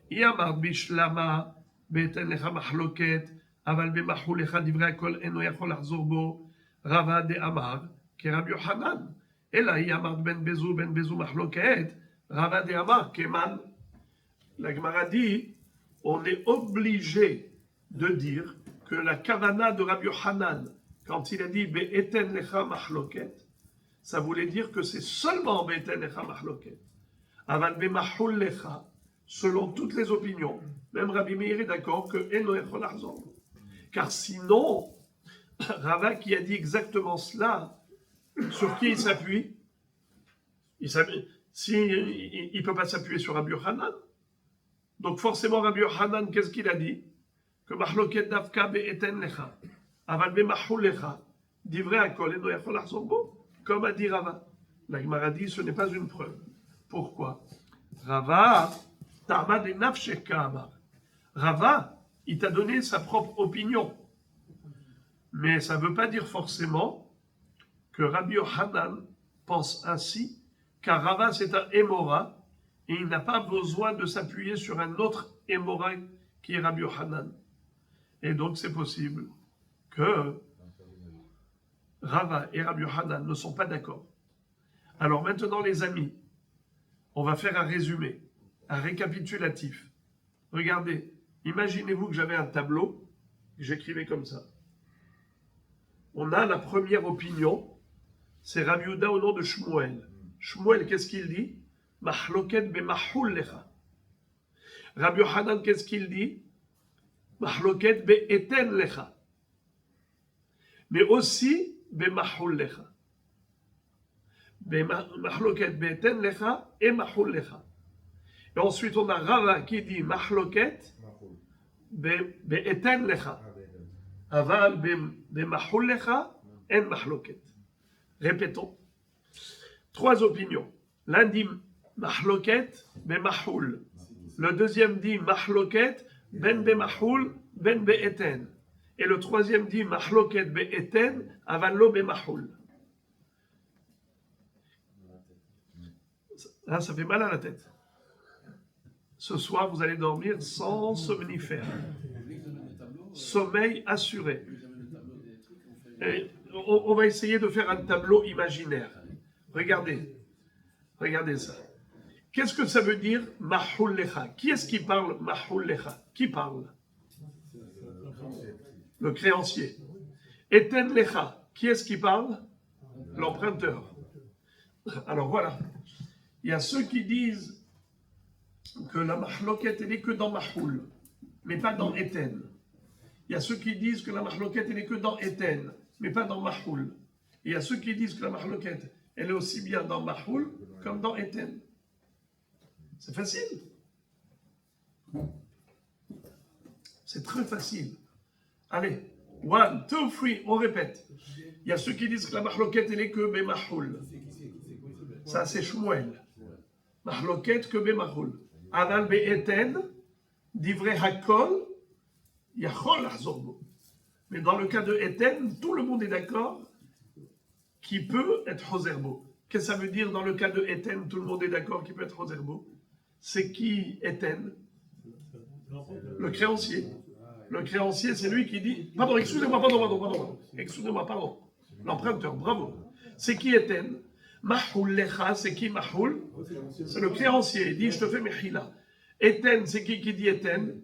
Yamar bishlama beten lecha machloket aval bemachul lecha divrei hakol eno yachol lachzor bo Rava de Amar ke Rabbi Yochanan. Ela yamar ben bezu machloket Rava de Amar keman. La Gemara dit, on est obligé de dire que la kavana de Rabbi Yochanan, quand il a dit be'eten lecha machloket, ça voulait dire que c'est seulement be'eten lecha machloket. Aval bemachul lecha, selon toutes les opinions, même Rabbi Meir est d'accord que eno yachol lachzor. Car sinon, Rava qui a dit exactement cela, sur qui il s'appuie? Il ne peut pas s'appuyer sur Rabbi Yochanan. Donc forcément, Rabbi Yochanan, qu'est-ce qu'il a dit? Que machloket davka be'eten lecha, aval bemachul lecha, divrei hakol eno yachol lachzor bo, comme a dit Rava. La Gemara dit, ce n'est pas une preuve. Pourquoi? Rava, ta'ama de nafsheka amar. Rava, il t'a donné sa propre opinion. Mais ça ne veut pas dire forcément que Rabbi Yochanan pense ainsi, car Rava c'est un Émora, et il n'a pas besoin de s'appuyer sur un autre Émora qui est Rabbi Yochanan. Et donc c'est possible que Rava et Rabbi Yochanan ne sont pas d'accord. Alors maintenant les amis, on va faire un résumé, un récapitulatif. Regardez, imaginez-vous que j'avais un tableau, que j'écrivais comme ça. On a la première opinion, c'est Rabbi Yehuda au nom de Shmuel. Shmuel, qu'est-ce qu'il dit? Mahloket bemachul lecha. Rabbi Yochanan, qu'est-ce qu'il dit? Mahloket be'eten lecha. Mais aussi bemachul lecha. Mahloket be'eten lecha et machul lecha. Et ensuite, on a Rava qui dit Mahloket be'eten lecha. Aval bemachul lecha en mahloket. Répétons. Trois opinions. L'un dit mahloket bemachul. Le deuxième dit mahloket ben bemachul ben be'eten. Et le troisième dit mahloket be'eten aval lo bemachul. Là, ça fait mal à la tête. Ce soir, vous allez dormir sans somnifère. Sommeil assuré. Et on va essayer de faire un tableau imaginaire. Regardez ça. Qu'est-ce que ça veut dire Mahul Lecha? Qui est-ce qui parle Mahul Lecha? Qui parle? Le créancier. Eten Lecha. Qui est-ce qui parle? L'emprunteur. Alors voilà. Il y a ceux qui disent que la mahloket elle n'est que dans Mahul, mais pas dans Eten. Il y a ceux qui disent que la mahloket elle n'est que dans Eten, mais pas dans Mahul. Et il y a ceux qui disent que la mahloket elle est aussi bien dans Mahul comme dans Eten. C'est facile. C'est très facile. Allez, 1, 2, 3, on répète. Il y a ceux qui disent que la mahloket elle est que Mahul. Ça c'est Shmuel. Mahloket que Mahul. Aval be'eten, divrei hakol, yachol lachzor bo. Mais dans le cas de Eten, tout le monde est d'accord qui peut être Hozerbo. Qu'est-ce que ça veut dire dans le cas de Eten, tout le monde est d'accord qui peut être Hozerbo? C'est qui Eten? Le créancier. Le créancier, c'est lui qui dit... Pardon, excusez-moi, pardon. Excusez-moi, pardon. L'emprunteur, bravo. C'est qui Eten? Mahul lecha, c'est qui Mahul? C'est le créancier. Il dit, je te fais mechila. Eten, c'est qui dit Eten?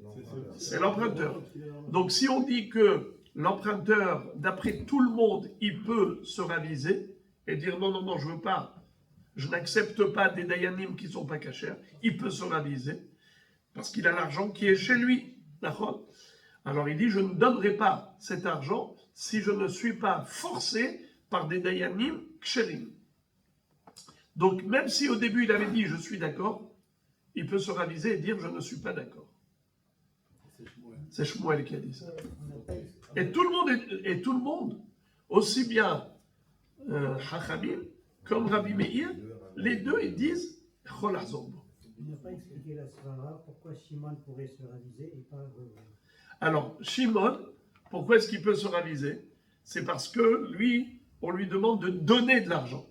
C'est l'emprunteur. Donc si on dit que l'emprunteur, d'après tout le monde, il peut se raviser et dire non, je veux pas, je n'accepte pas des dayanim qui ne sont pas cachers, il peut se raviser parce qu'il a l'argent qui est chez lui. D'accord? Alors il dit, je ne donnerai pas cet argent si je ne suis pas forcé par des dayanim ksherim. Donc même si au début il avait dit je suis d'accord, il peut se raviser et dire je ne suis pas d'accord. C'est Shmuel qui a dit ça. Et tout le monde, aussi bien Chachamim comme Rabbi Meir, les deux ils disent Chol Hazor bo. Il n'a pas expliqué la svara, pourquoi Shimon pourrait se raviser et pas Reuven. Alors, Shimon, pourquoi est-ce qu'il peut se raviser? C'est parce que lui, on lui demande de donner de l'argent.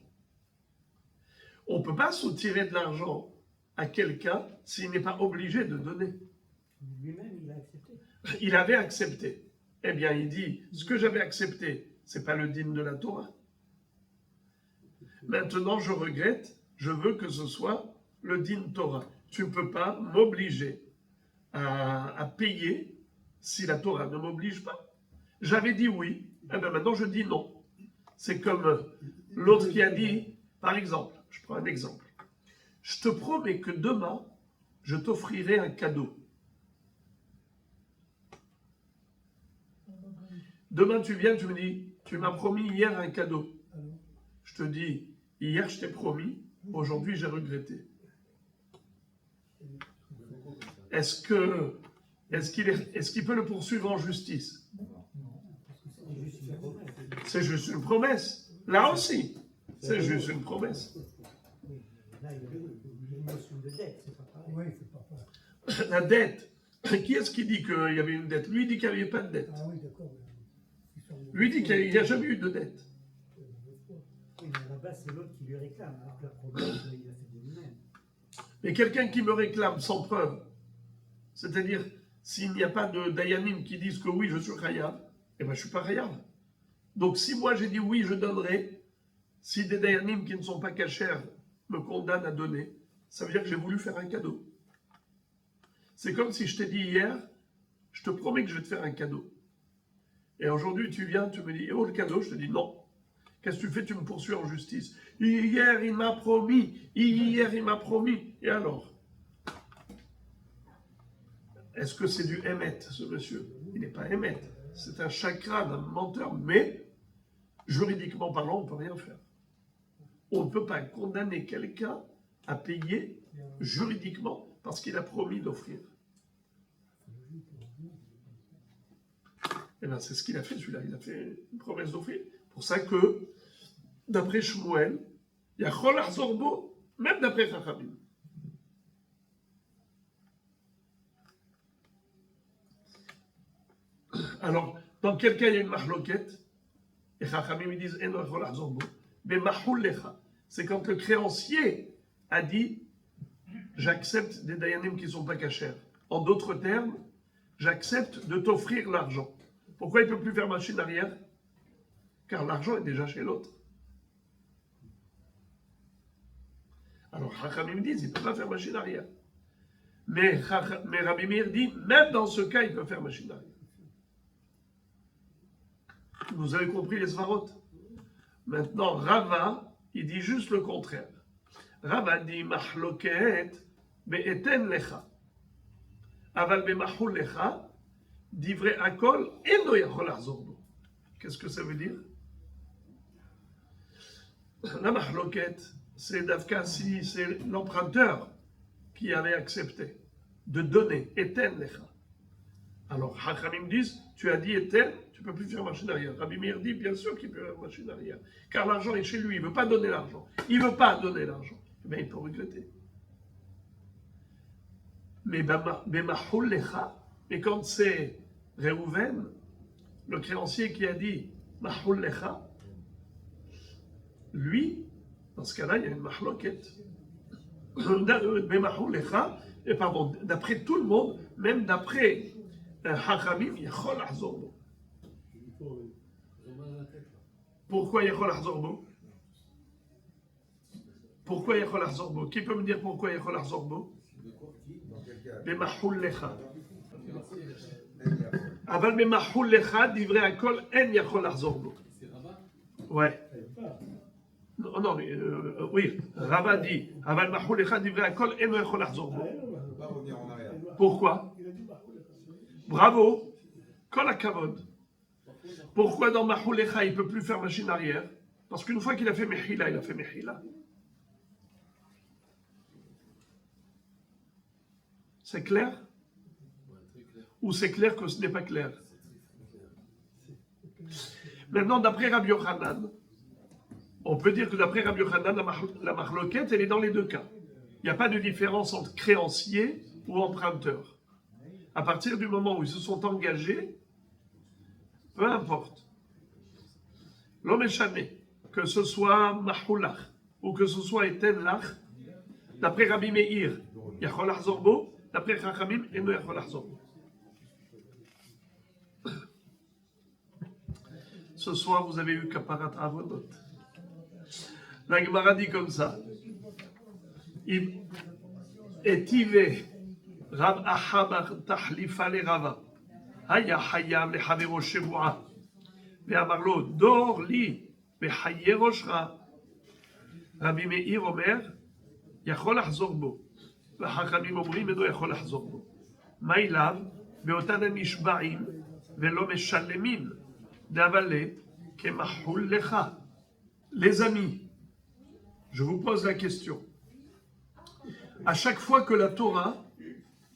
On ne peut pas soutirer de l'argent à quelqu'un s'il n'est pas obligé de donner. Lui-même, il a accepté. Il avait accepté. Eh bien, il dit, ce que j'avais accepté, ce n'est pas le digne de la Torah. Maintenant, je regrette, je veux que ce soit le digne Torah. Tu ne peux pas m'obliger à payer si la Torah ne m'oblige pas. J'avais dit oui, eh bien maintenant je dis non. C'est comme l'autre qui a dit, par exemple, je prends un exemple, je te promets que demain, je t'offrirai un cadeau. Demain tu viens, tu me dis, tu m'as promis hier un cadeau. Je te dis, hier je t'ai promis, aujourd'hui j'ai regretté. Est-ce qu'il peut le poursuivre en justice? C'est juste une promesse. Là aussi, c'est juste une promesse. Là, il y a une notion de dette, c'est pas pareil. Oui, c'est pas pareil. La dette. Qui est-ce qui dit qu'il y avait une dette? Lui dit qu'il n'y avait pas de dette. Ah oui, d'accord. Lui dit qu'il n'y a jamais eu de dette. Oui, mais à la base, c'est l'autre qui lui réclame, alors que la promesse, il a fait de lui-même. Mais quelqu'un qui me réclame sans preuve, c'est-à-dire s'il n'y a pas de dayanim qui disent que oui, je suis chayav, eh bien je ne suis pas chayav. Donc si moi j'ai dit oui, je donnerai, si des dayanim qui ne sont pas cachers me condamnent à donner, ça veut dire que j'ai voulu faire un cadeau. C'est comme si je t'ai dit hier, je te promets que je vais te faire un cadeau. Et aujourd'hui tu viens, tu me dis, oh le cadeau, je te dis non. Qu'est-ce que tu fais? Tu me poursuis en justice. Hier il m'a promis, hier il m'a promis. Et alors? Est-ce que c'est du émet, ce monsieur? Il n'est pas émet. C'est un chakra d'un menteur, mais juridiquement parlant, on ne peut rien faire. On ne peut pas condamner quelqu'un à payer juridiquement parce qu'il a promis d'offrir. Et bien, c'est ce qu'il a fait, celui-là. Il a fait une promesse d'offrir. C'est pour ça que, d'après Shmuel, il y a Chol Achzorbo, même d'après Chachamim. Alors, dans quel cas il y a une mahloquette? Et Chachamim ils disent Eno Chol Achzorbo. Mais Mahul Lecha, c'est quand le créancier a dit j'accepte des dayanim qui ne sont pas cachers. En d'autres termes, j'accepte de t'offrir l'argent. Pourquoi il ne peut plus faire machine arrière? Car l'argent est déjà chez l'autre. Alors, Chachamim disent, il ne peut pas faire machine arrière. Mais Rabbi Meir dit, même dans ce cas, il peut faire machine arrière. Vous avez compris les svarot? Maintenant, Rava, il dit juste le contraire. Rava dit, mahloket be'eten lecha. Aval be'mahul lecha, divrei akol, eno yachol lahzor bo. Qu'est-ce que ça veut dire? La mahloket, c'est Davka si c'est l'emprunteur qui avait accepté de donner Eten Lecha. Alors, Hachamim disent, tu as dit Eten, tu ne peux plus faire machine arrière. Rabbi Meir dit, bien sûr qu'il peut faire machine arrière, car l'argent est chez lui, il ne veut pas donner l'argent. Il ne veut pas donner l'argent. Eh bien, il peut regretter. Mais Bemahul Lecha, et quand c'est Reuven, le créancier qui a dit Mahul Lecha, lui, dans ce cas-là, il y a une mahloquette. Et pardon, d'après tout le monde, même d'après Hachamim, il y a Chol Achzorbo. Pourquoi il y a Chol Achzorbo? Pourquoi il y a Chol Achzorbo? Qui peut me dire pourquoi il y a Chol Achzorbo? Bemahul Lecha. Aval Bemahul Lecha, divrei akol, en yachol Achzorbo. Ouais. Non, mais oui, Rava dit, Aval Mahul Lecha divrei akol, en yachol Achzorbo. Pourquoi? Bravo, Kol hakavod. Pourquoi dans Mahul Lecha il ne peut plus faire machine arrière? Parce qu'une fois qu'il a fait Mechila, il a fait Mechila. C'est clair? Ou c'est clair que ce n'est pas clair? Maintenant, d'après Rabbi Yochanan, on peut dire que d'après Rabbi Yochanan, la mahloquette, elle est dans les deux cas. Il n'y a pas de différence entre créancier ou emprunteur. À partir du moment où ils se sont engagés, peu importe. L'homme échappé, que ce soit Mahoulach ou que ce soit Etenlach, d'après Rabbi Meir, Yachol Achzorbo, d'après Chachamim, Eno Yachol Achzorbo. Ce soir, vous avez eu Kaparat Avonot. La Gemara dit comme ça. Etive Rab Ahabar Tahlifa le Rava. Haya Hayav le Havero Shevua. ואמר לו, דור לי בחיי ראשך. רבי מאיר אומר, יכול לחזור בו. והחכמים אומרים, אינו יכול לחזור בו. מה אליו? באותן הנשבעים ולא משלמים, דאבלה כמחול לך. Les amis, je vous pose la question. À chaque fois que la Torah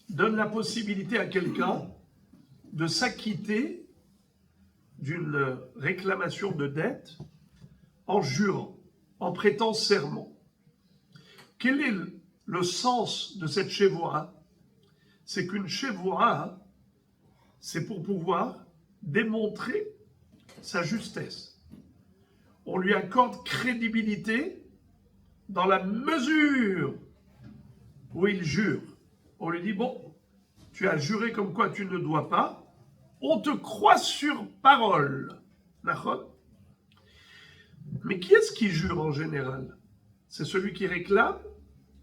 donne la possibilité à quelqu'un de s'acquitter d'une réclamation de dette en jurant, en prêtant serment. Quel est le sens de cette chevoura? C'est qu'une chevoura, c'est pour pouvoir démontrer sa justesse. On lui accorde crédibilité dans la mesure où il jure. On lui dit, bon, tu as juré comme quoi tu ne dois pas, on te croit sur parole. D'accord? Mais qui est-ce qui jure en général? C'est celui qui réclame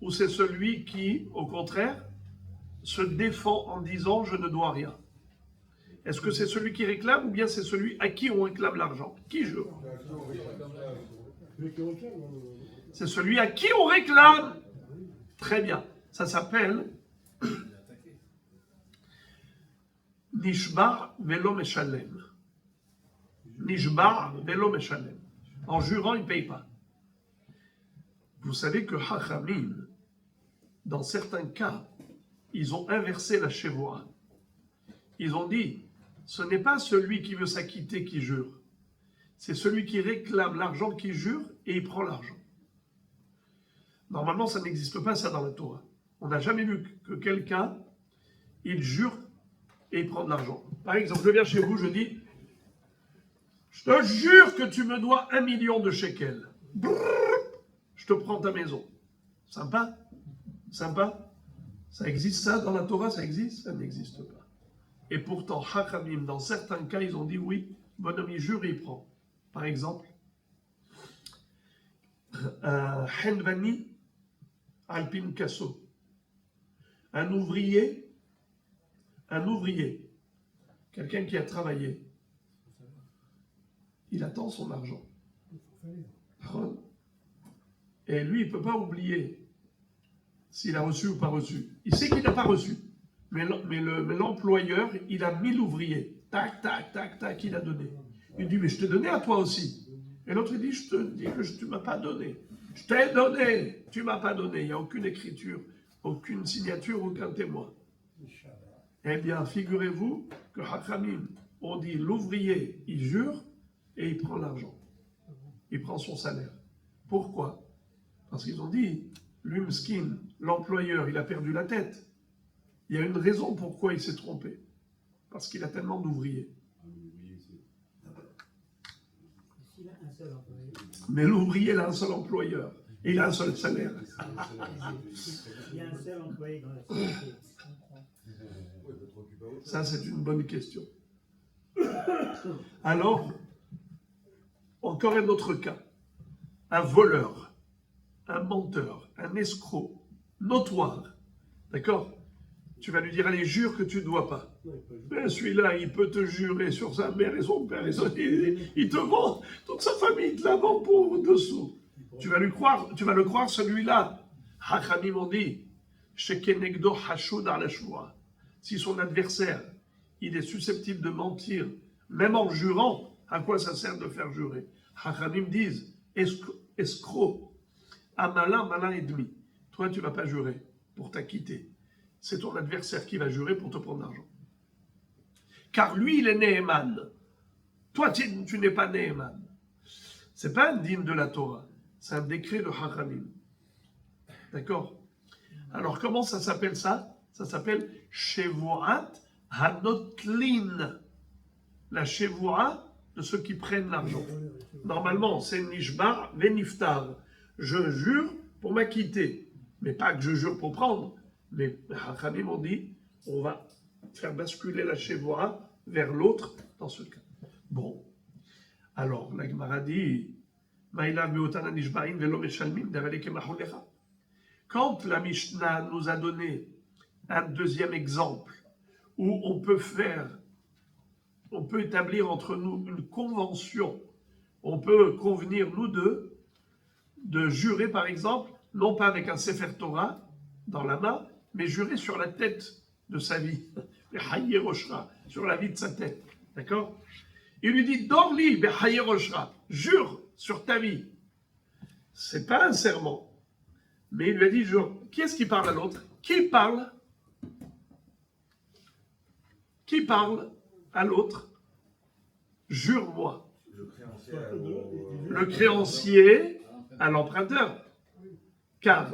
ou c'est celui qui, au contraire, se défend en disant je ne dois rien? Est-ce que c'est celui qui réclame ou bien c'est celui à qui on réclame l'argent? Qui jure? C'est celui à qui on réclame. Très bien. Ça s'appelle Nishbar velo meshalem. Nishbar velo meshalem. En jurant, il ne paye pas. Vous savez que Chachamim, dans certains cas, ils ont inversé la chevoura. Ils ont dit, ce n'est pas celui qui veut s'acquitter qui jure. C'est celui qui réclame l'argent qui jure et il prend l'argent. Normalement, ça n'existe pas ça dans la Torah. On n'a jamais vu que quelqu'un, il jure et il prend de l'argent. Par exemple, je viens chez vous, je dis, je te jure que tu me dois 1 million de shekels. Je te prends ta maison. Sympa? Sympa? Ça existe ça dans la Torah? Ça existe? Ça n'existe pas. Et pourtant, Chachamim, dans certains cas, ils ont dit oui, bonhomme, il jure et il prend. Par exemple, un Henvani Alpin Kasso, un ouvrier, quelqu'un qui a travaillé, il attend son argent. Et lui, il ne peut pas oublier s'il a reçu ou pas reçu. Il sait qu'il n'a pas reçu. Mais l'employeur, il a 1000 ouvriers. Tac, tac, tac, tac, il a donné. Il dit, mais je t'ai donné à toi aussi. Et l'autre, il dit, je te dis que tu ne m'as pas donné. Je t'ai donné, tu ne m'as pas donné. Il n'y a aucune écriture, aucune signature, aucun témoin. Eh bien, figurez-vous que Chachamim, on dit, l'ouvrier, il jure et il prend l'argent. Il prend son salaire. Pourquoi? Parce qu'ils ont dit, lui, Mskin, l'employeur, il a perdu la tête. Il y a une raison pourquoi il s'est trompé. Parce qu'il a tellement d'ouvriers. Mais l'ouvrier, il a un seul employeur. Et il a un seul salaire. Il y a un seul employé dans la société. Ça, c'est une bonne question. Alors, encore un autre cas. Un voleur, un menteur, un escroc, notoire. D'accord? Tu vas lui dire, allez, jure que tu ne dois pas. Mais celui-là, il peut te jurer sur sa mère et son père. Il te vend, toute sa famille te la vend pour dessous. Tu vas le croire, celui-là. Hachamim ont dit, Shekenegdo Hashud ala shvua. Si son adversaire, il est susceptible de mentir, même en jurant, à quoi ça sert de faire jurer? Hachamim disent, escroc, malin, malin et demi. Toi, tu ne vas pas jurer pour t'acquitter. C'est ton adversaire qui va jurer pour te prendre l'argent. Car lui, il est Neheman. Toi, tu n'es pas Neheman. Ce n'est pas un dîme de la Torah. C'est un décret de Chachamim. D'accord? Alors comment ça s'appelle ça? Ça s'appelle Shevuat Hanotlin. La Shevuat de ceux qui prennent l'argent. Normalement, c'est Nishbar Veniftar. Je jure pour m'acquitter. Mais pas que je jure pour prendre. Mais les Hachamim ont dit, on va faire basculer la Shevuat vers l'autre dans ce cas. Bon. Alors, la Gemara dit, quand la Mishnah nous a donné un deuxième exemple où on peut établir entre nous une convention, on peut convenir nous deux de jurer par exemple, non pas avec un Sefer Torah dans la main, mais jurer sur la tête de sa vie, sur la vie de sa tête, d'accord? Il lui dit, Dorli behayeroshra, jure sur ta vie. C'est pas un serment. Mais il lui a dit, jure. Qui est-ce qui parle à l'autre? Qui parle? Qui parle à l'autre? Jure-moi. Le créancier à l'emprunteur. Car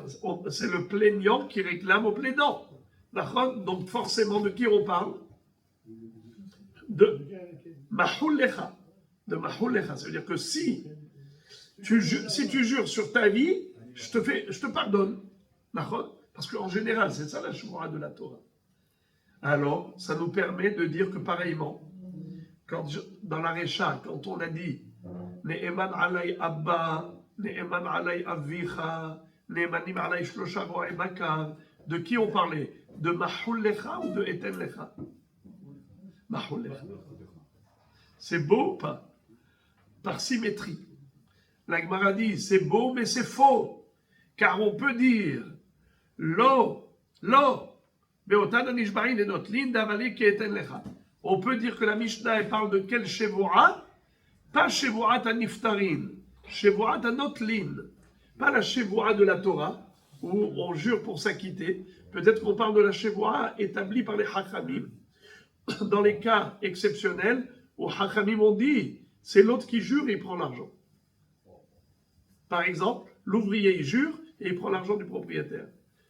c'est le plaignant qui réclame au plaignant. Donc forcément, de qui on parle? De Mahoulecha. De Mahoulecha. Ça veut dire que si tu jures sur ta vie, je te pardonne. Parce qu'en général, c'est ça la Shemora de la Torah. Alors, ça nous permet de dire que pareillement, dans la Recha, quand on a dit Ne'eman alay abba, Ne'eman alay avicha, Ne'emanim alay shlosha ro'e bakar, de qui on parlait? De Mahoulecha ou de Etenlecha? Mahoulecha. C'est beau ou pas? Par symétrie. La Gemara dit, c'est beau, mais c'est faux. Car on peut dire, on peut dire que la Mishnah elle parle de quel Shevuat? Pas Shevuat Niftarin, Shevuat Notlin. Pas la Shevuat de la Torah, où on jure pour s'acquitter. Peut-être qu'on parle de la Shevuat établie par les Hachamim. Dans les cas exceptionnels, où Hachamim ont dit, c'est l'autre qui jure et il prend l'argent. Par exemple, l'ouvrier il jure et il prend l'argent du propriétaire.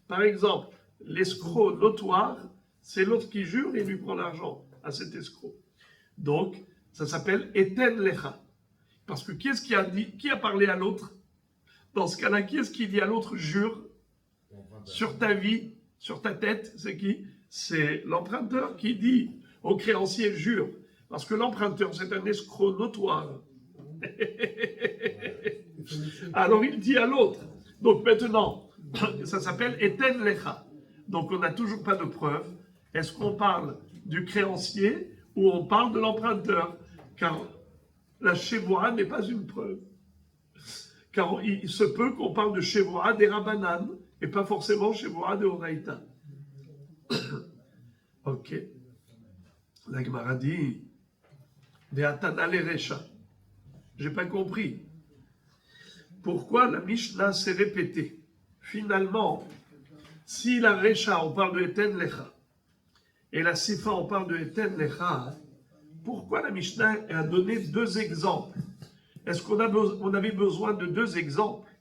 Par exemple, l'escroc notoire, c'est l'autre qui jure et il lui prend l'argent à cet escroc. Donc, ça s'appelle Eten Lecha. Parce que qui est-ce qui a dit, qui a parlé à l'autre? Dans ce cas-là, qui est-ce qui dit à l'autre jure sur ta vie, sur ta tête? C'est qui? C'est l'emprunteur qui dit au créancier jure. Parce que l'emprunteur, c'est un escroc notoire. Alors il dit à l'autre. Donc maintenant, ça s'appelle Eten Lecha. Donc on n'a toujours pas de preuve. Est-ce qu'on parle du créancier ou on parle de l'emprunteur? Car la Shevuah n'est pas une preuve. Car il se peut qu'on parle de Shevuah des Rabbanan et pas forcément Shevuah de Oraïta. Ok. La Gemara dit Ve'atana leresha. J'ai pas compris. Pourquoi la Mishnah s'est répétée? Finalement, si la Recha, on parle de Eten Lecha, et la Sifa, on parle de Eten Lecha, pourquoi la Mishnah a donné deux exemples? Est-ce qu'on avait besoin de deux exemples?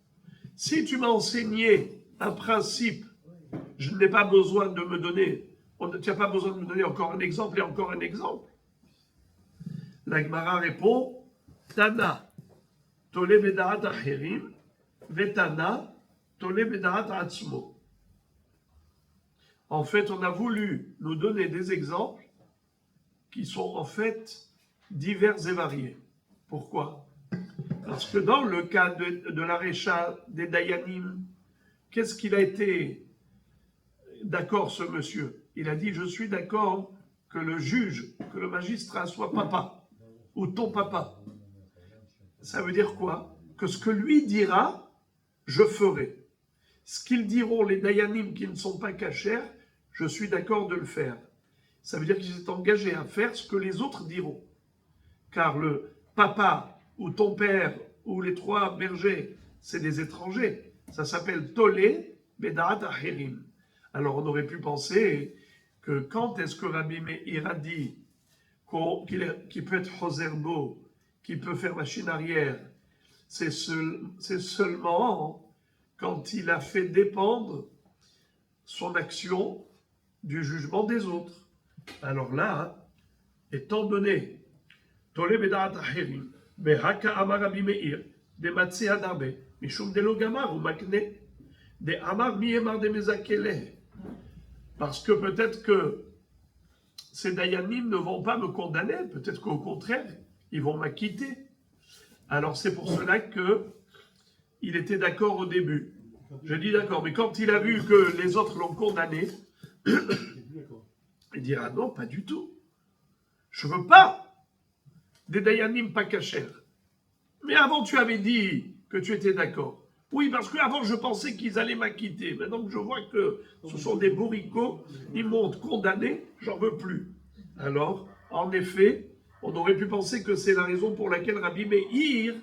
Si tu m'as enseigné un principe, je n'ai pas besoin de me donner, tu n'as pas besoin de me donner encore un exemple et encore un exemple. La Gemara répond, Tana, Tole bedarat acherim, Vetana, Tole bedarat atzmo. En fait, on a voulu nous donner des exemples qui sont en fait divers et variés. Pourquoi? Parce que dans le cas de la Recha des Dayanim, qu'est-ce qu'il a été d'accord, ce monsieur? Il a dit, je suis d'accord que le juge, que le magistrat soit papa, ou ton papa. Ça veut dire quoi? Que ce que lui dira, je ferai. Ce qu'ils diront les Dayanim qui ne sont pas cachers, je suis d'accord de le faire. Ça veut dire qu'il s'est engagé à faire ce que les autres diront. Car le papa, ou ton père, ou les trois bergers, c'est des étrangers. Ça s'appelle Tolé Bedarat Acherim. Alors on aurait pu penser que quand est-ce que Rabbi Meir a dit qu'il peut être Hoserbo, qu'il peut faire machine arrière, c'est seulement quand il a fait dépendre son action du jugement des autres. Alors là, étant donné, Tole Bedaat Acherim, Behaka Amar Rabbi Meir, de Matse Adarbe, Mishum de Logamar ou Makne, de Amar Miemar de Mezakele. Parce que peut-être que ces Dayanim ne vont pas me condamner, peut-être qu'au contraire, ils vont m'acquitter. Alors c'est pour cela que il était d'accord au début. Je dis d'accord, mais quand il a vu que les autres l'ont condamné, il dira non, pas du tout. Je veux pas des Dayanim pas cachers. Mais avant, tu avais dit que tu étais d'accord. Oui, parce qu'avant, je pensais qu'ils allaient m'acquitter. Maintenant que je vois que ce sont des bourricots, ils m'ont condamné, j'en veux plus. Alors, en effet, on aurait pu penser que c'est la raison pour laquelle Rabbi Meir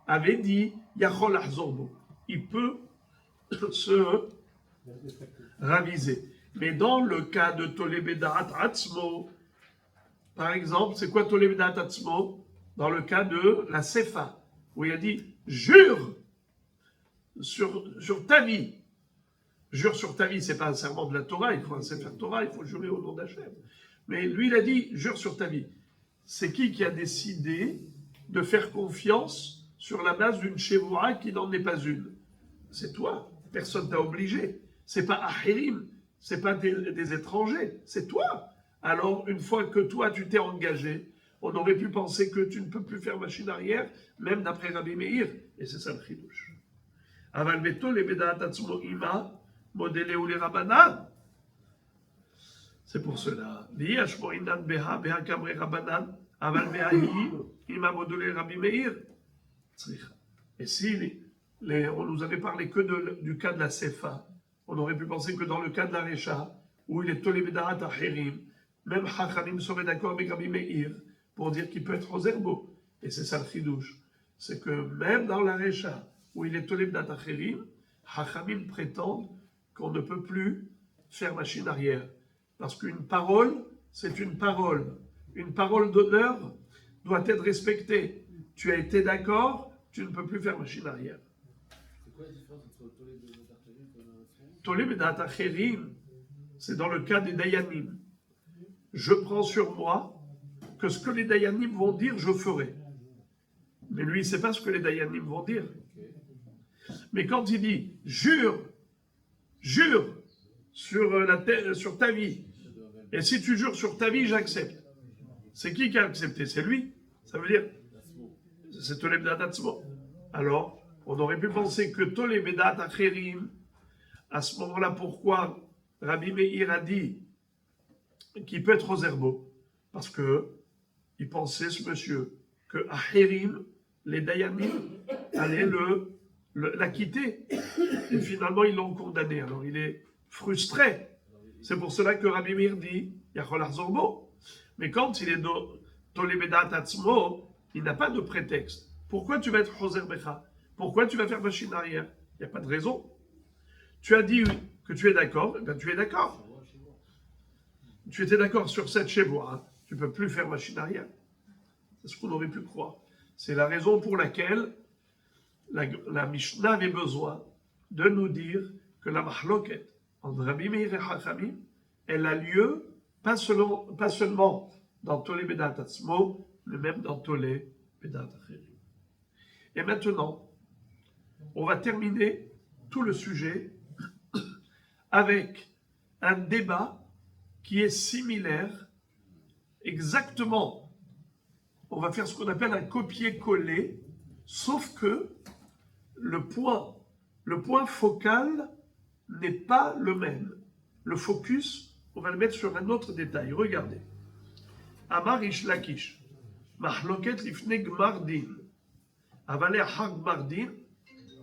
avait dit Yachol Ahzorbo. Il peut se raviser. Mais dans le cas de Tolebedat Atzmo, par exemple, c'est quoi Tolebedat Atzmo? Dans le cas de la Sefa, où il a dit jure sur ta vie. Jure sur ta vie, c'est pas un serment de la Torah, il faut un Sefer Torah, il faut jurer au nom d'Hachem. Mais lui, il a dit jure sur ta vie. C'est qui a décidé de faire confiance sur la base d'une Shevoura qui n'en est pas une? C'est toi. Personne t'a obligé. C'est pas Ahérim, c'est pas des étrangers, c'est toi. Alors, une fois que toi, tu t'es engagé, on aurait pu penser que tu ne peux plus faire machine arrière, même d'après Rabbi Meir. Et c'est ça le chidouche. Aval beto le bedaat atzmo ima, modele ou les rabanan. C'est pour cela. Liyash mo'inan beha, beha kamre rabanan, aval behahi, ima modele Rabbi Meir. Et si on nous avait parlé que du cas de la Sefa, on aurait pu penser que dans le cas de la Recha, où il est Tole Bedaat Acherim, même Chachamim serait d'accord avec Rabbi Meir pour dire qu'il peut être aux herbeaux. Et c'est ça le chidouche. C'est que même dans la Recha, où il est Tole Bedaat Acherim, Chachamim prétendent qu'on ne peut plus faire machine arrière. Parce qu'une parole, c'est une parole. Une parole d'honneur doit être respectée. Tu as été d'accord, tu ne peux plus faire machine arrière. C'est quoi la différence entre Tole Bedaat Acherim et Tole Bedaat? Tole Bedaat Acherim, c'est dans le cas des Dayanim. Je prends sur moi que ce que les Dayanim vont dire, je ferai. Mais lui, il ne sait pas ce que les Dayanim vont dire. Mais quand il dit jure sur ta vie, et si tu jures sur ta vie, j'accepte. C'est qui a accepté? C'est lui. Ça veut dire, c'est Tole Bedaat Atzmo. Alors, on aurait pu penser que Tole Bedaat Acherim, à ce moment-là, pourquoi Rabbi Meir a dit qu'il peut être aux herbeaux? Parce que il pensait, ce monsieur, que Acherim, les Dayanim, allaient l'acquitter. Et finalement, ils l'ont condamné. Alors, il est frustré. C'est pour cela que Rabbi Meir dit Yachol Ahzorbo. Mais quand il est Tole Bedaat Atzmo, il n'a pas de prétexte. Pourquoi tu vas être Choser Becha? Pourquoi tu vas faire machine arrière? Il n'y a pas de raison. Tu as dit que tu es d'accord, ben tu es d'accord. Tu étais d'accord sur cette Shevoura, tu ne peux plus faire machine arrière. C'est ce qu'on aurait pu croire. C'est la raison pour laquelle la Mishnah avait besoin de nous dire que la mahloket entre Rabbi Meir et Chachamim, elle a lieu pas seulement dans Tole Bedaat Atzmo, mais même dans Tole Bedaat Acherim. Et maintenant, on va terminer tout le sujet avec un débat qui est similaire, exactement. On va faire ce qu'on appelle un copier-coller, sauf que le point focal n'est pas le même. Le focus, on va le mettre sur un autre détail. Regardez. Amar Ish Lakish, Mahloket lifne gmar din, avalé ha gmar din,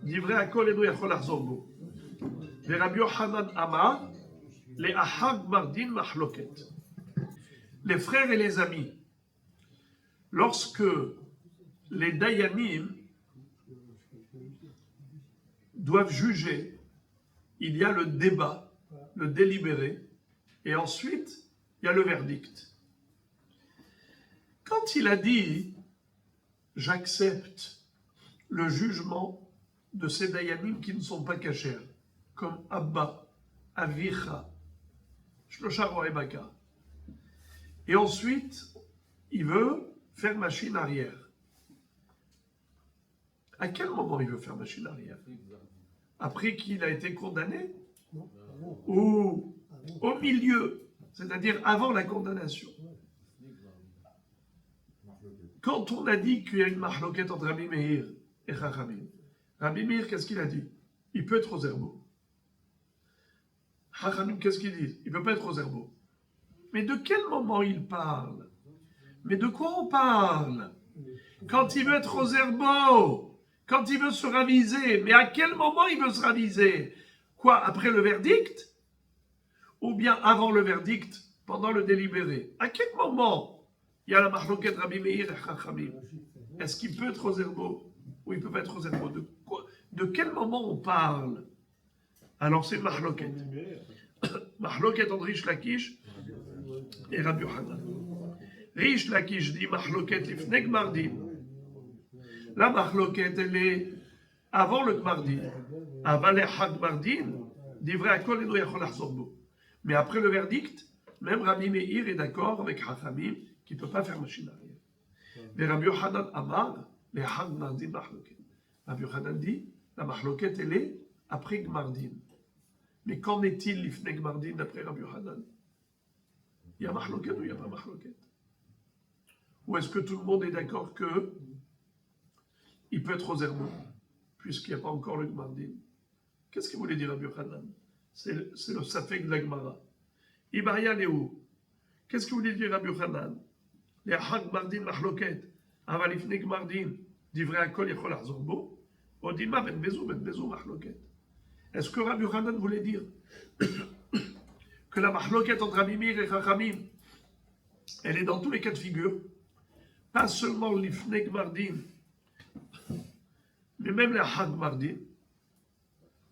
divrei hakol enu yachol lahzor bo. Rabbi Yochanan Amar, les ahag mardin mahloket. Les frères et les amis, lorsque les Dayanim doivent juger, il y a le débat, le délibéré, et ensuite il y a le verdict. Quand il a dit j'accepte le jugement de ces Dayanim qui ne sont pas cachers, comme Abba, avicha, shlosha ro'eh baka. Et ensuite, il veut faire machine arrière. À quel moment il veut faire machine arrière? Après qu'il a été condamné? Non, avant. Ou Avant. au milieu, c'est-à-dire avant la condamnation? Quand on a dit qu'il y a une mahloket entre Rabbi Meir et Chachamim, Rabbi Meir, qu'est-ce qu'il a dit? Il peut être aux herbaux. Chachamim, qu'est-ce qu'il dit? Il ne peut pas être aux herbaux. Mais de quel moment il parle? Mais de quoi on parle? Quand il veut être aux herbaux, quand il veut se raviser, mais à quel moment il veut se raviser? Quoi, après le verdict? Ou bien avant le verdict, pendant le délibéré? À quel moment il y a la mahloket Rabbi Meir et Chachamim? Est-ce qu'il peut être aux herbaux ou il ne peut pas être aux herbaux? De quel moment on parle? Alors c'est mahloket. Mahloket entre Rish Lakish et Rabbi Yochanan. Rish Lakish dit mahloket lifnei gmardin. La mahloket, elle est avant le gmardin. Aval echad gmardin, divrei hakol eno yachol lachzor bo. Mais après le verdict, même Rabbi Meir est d'accord avec Chachamim qui ne peut pas faire machine arrière. Mais Rabbi Yochanan amar, l'echad gmardin mahloket. Rabbi Yochanan dit, la mahloket, elle est après gmardin. Mais qu'en est-il l'ifnei gmardin d'après Rabbi Yochanan? Il y a mahloket ou il n'y a pas mahloket? Ou est-ce que tout le monde est d'accord que il peut être aux herbaux, puisqu'il n'y a pas encore le gmardin? Qu'est-ce qu'il voulait dire Rabbi Yochanan? C'est le safek de la Gemara. Ibaria Léo. Qu'est-ce qu'il voulait dire Rabbi Yochanan? Les hag gmardin mahloket, aval ifnei gmardin, divrei hakol yachol lachzor bo, odima ben bezou mahloket. Est-ce que Rabbi Yochanan voulait dire que la mahloket entre Rabbi Meir et Chachamim, elle est dans tous les cas de figure, pas seulement l'ifnei gmardin, mais même les hag gmardin?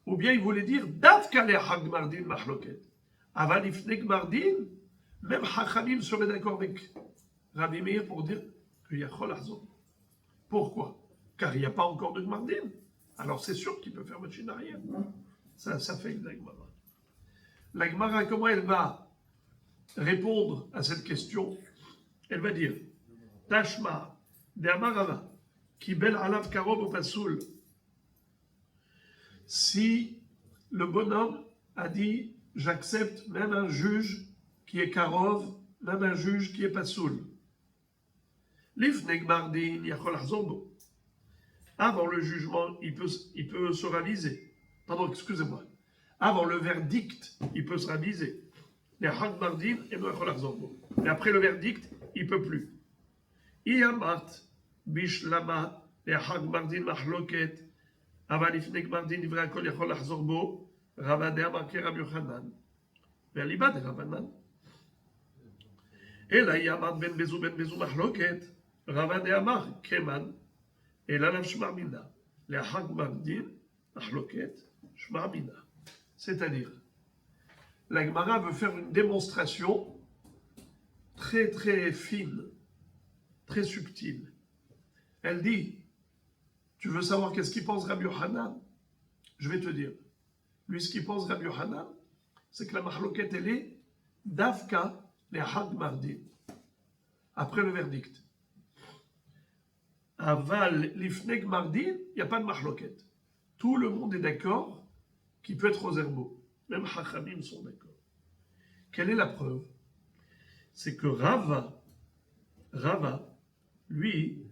Ou bien il voulait dire davka les hag gmardin mahloket, aval ifnei gmardin, même Chachamim serait d'accord avec Rabbi Meir pour dire qu'il y a chol achzor. Pourquoi? Car il n'y a pas encore de gmardin. Alors c'est sûr qu'il peut faire machine arrière. Ça fait la Gemara. La Gemara, comment elle va répondre à cette question? Elle va dire Tashma de Amarava qui bel alav karov au pasoul. Si le bonhomme a dit j'accepte même un juge qui est karov, même un juge qui est pasoul. L'ifnei gmardin yachol lachzor bo. Avant le jugement, il peut se raviser. Pardon, excusez-moi. Avant le verdict, il peut se raviser. Les hag gmardin et no yachol lachzor bo. Mais après le verdict, il ne peut plus. Iyamat bishlama les hag gmardin mahloket aval ifnei gmardin divrei hakol yachol lachzor bo Rava de Amar ke Rabbi Yochanan ve'aliba de Rabbanan. Ela iyamat ben bezou mahloket Rava de Amar keman ela lav shma mina les hag gmardin mahloket shma mina. C'est-à-dire, la Gemara veut faire une démonstration très très fine, très subtile. Elle dit, tu veux savoir qu'est-ce qu'il pense Rabbi Yochanan? Je vais te dire. Lui, ce qu'il pense Rabbi Yochanan, c'est que la mahloket, elle est davka les hag gmardin, après le verdict. Aval l'ifnei gmardin, il n'y a pas de mahloket. Tout le monde est d'accord qu'il peut être aux herbaux. Même Chachamim sont d'accord. Quelle est la preuve? C'est que Rava, lui,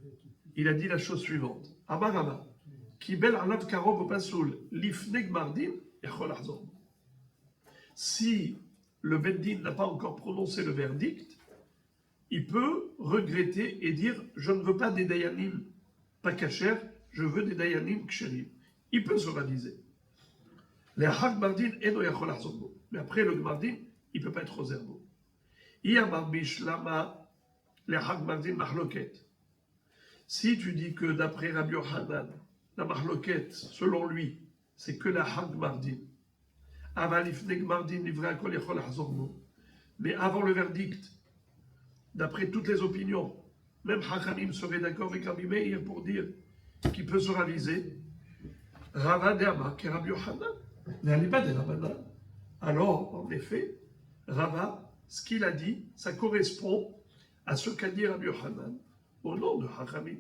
il a dit la chose suivante. Amar Rava, ki bel alav karov pasoul, l'ifnei gmardin, yachol lachzor bo. Si le Beddin n'a pas encore prononcé le verdict, il peut regretter et dire je ne veux pas des dayanim pas kasher, je veux des dayanim ksherim. Il peut se raviser. Les hag gmardin eno yachol lachzor bo. Mais après le gmardin, il ne peut pas être aux herbaux. Iyamar bishlama les hag gmardin mahloket. Si tu dis que d'après Rabbi Yochanan, la mahloket, selon lui, c'est que la hag gmardin, aval ifnei gmardin divrei hakol yachol lachzor bo. Mais avant le verdict, d'après toutes les opinions, même Chachamim serait d'accord avec Rabbi Meir pour dire qu'il peut se raviser. Rava de Amar ke Rabbi Yochanan, n'allez pas de Rabbanan. Alors, en effet, Rava, ce qu'il a dit, ça correspond à ce qu'a dit Rabbi Yochanan au nom de Hachamim.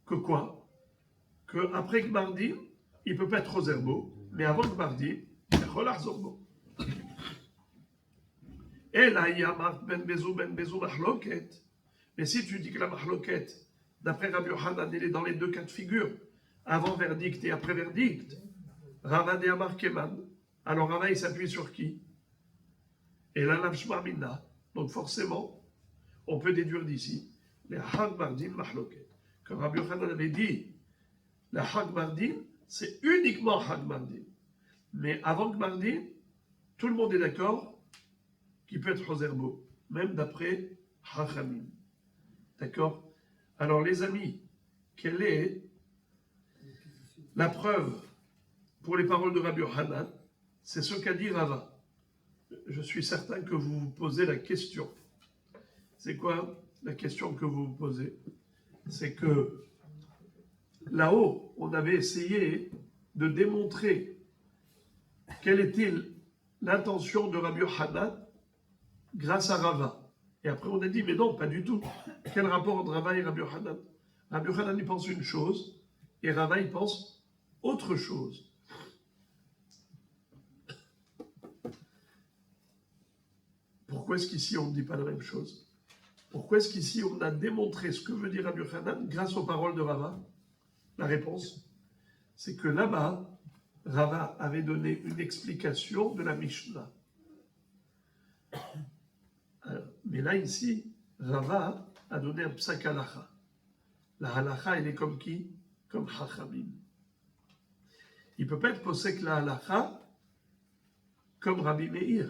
Que quoi? Que après Gmardin, il ne peut pas être aux herbeaux, mais avant Gmardin, il est relâche zorbo. Et là, il y a ben bezou mahloket. Mais si tu dis que la mahloket, d'après Rabbi Yochanan, elle est dans les deux cas de figure, avant verdict et après verdict, Rava de Amar Keman. Alors Rava, il s'appuie sur qui? Et là, l'Amshma Minna. Donc forcément, on peut déduire d'ici les Hag Mardin Mahloket. Comme Rabbi Yochanan avait dit, la Hag Mardin, c'est uniquement Hag Mardin. Mais avant Gmardin, tout le monde est d'accord qu'il peut être Roserbo, même d'après Hachamim. D'accord? Alors les amis, quelle est la preuve pour les paroles de Rabbi Yochanan? C'est ce qu'a dit Rava. Je suis certain que vous vous posez la question. C'est quoi la question que vous vous posez? C'est que là-haut, on avait essayé de démontrer quelle était l'intention de Rabbi Yochanan grâce à Rava. Et après, on a dit, mais non, pas du tout. Quel rapport entre Rava et Rabbi Yochanan? Rabbi Yochanan, il pense une chose, et Rava, il pense autre chose. Pourquoi est-ce qu'ici, on ne dit pas la même chose? Pourquoi est-ce qu'ici, on a démontré ce que veut dire Rabbi Yochanan grâce aux paroles de Rava? La réponse, c'est que là-bas, Rava avait donné une explication de la Mishnah. Mais là, ici, Rava a donné un psak halacha. La halacha, elle est comme qui? Comme Chachamim. Il ne peut pas être posek la halacha comme Rabbi Meir.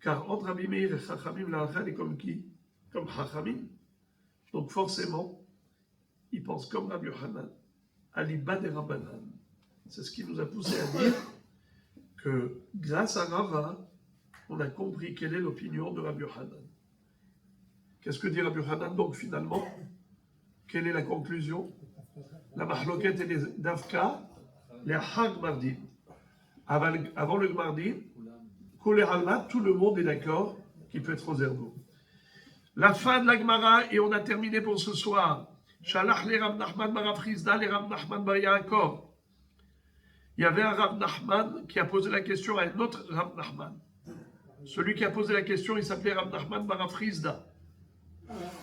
Car entre Rabbi Meir et Chachamim, la halacha, elle est comme qui? Comme Chachamim. Donc forcément, il pense comme Rabbi Yochanan, à l'Ibba des Rabbanan. C'est ce qui nous a poussé à dire que grâce à Rava, on a compris quelle est l'opinion de Rabbi Yochanan. Qu'est-ce que dit Rabbi Yochanan donc finalement? Quelle est la conclusion? La mahloket et les davka, les hag mardin. Avant le mardin, kolé halma, tout le monde est d'accord qu'il peut être aux herbeaux. La fin de la Gemara, et on a terminé pour ce soir. Shalach le Rav Nachman bar Rav Chisda, le Rav Nachman bar Yaakov. Il y avait un Rav Nachman qui a posé la question à un autre Rav Nachman. Celui qui a posé la question, il s'appelait Rav Nachman bar Rav Chisda.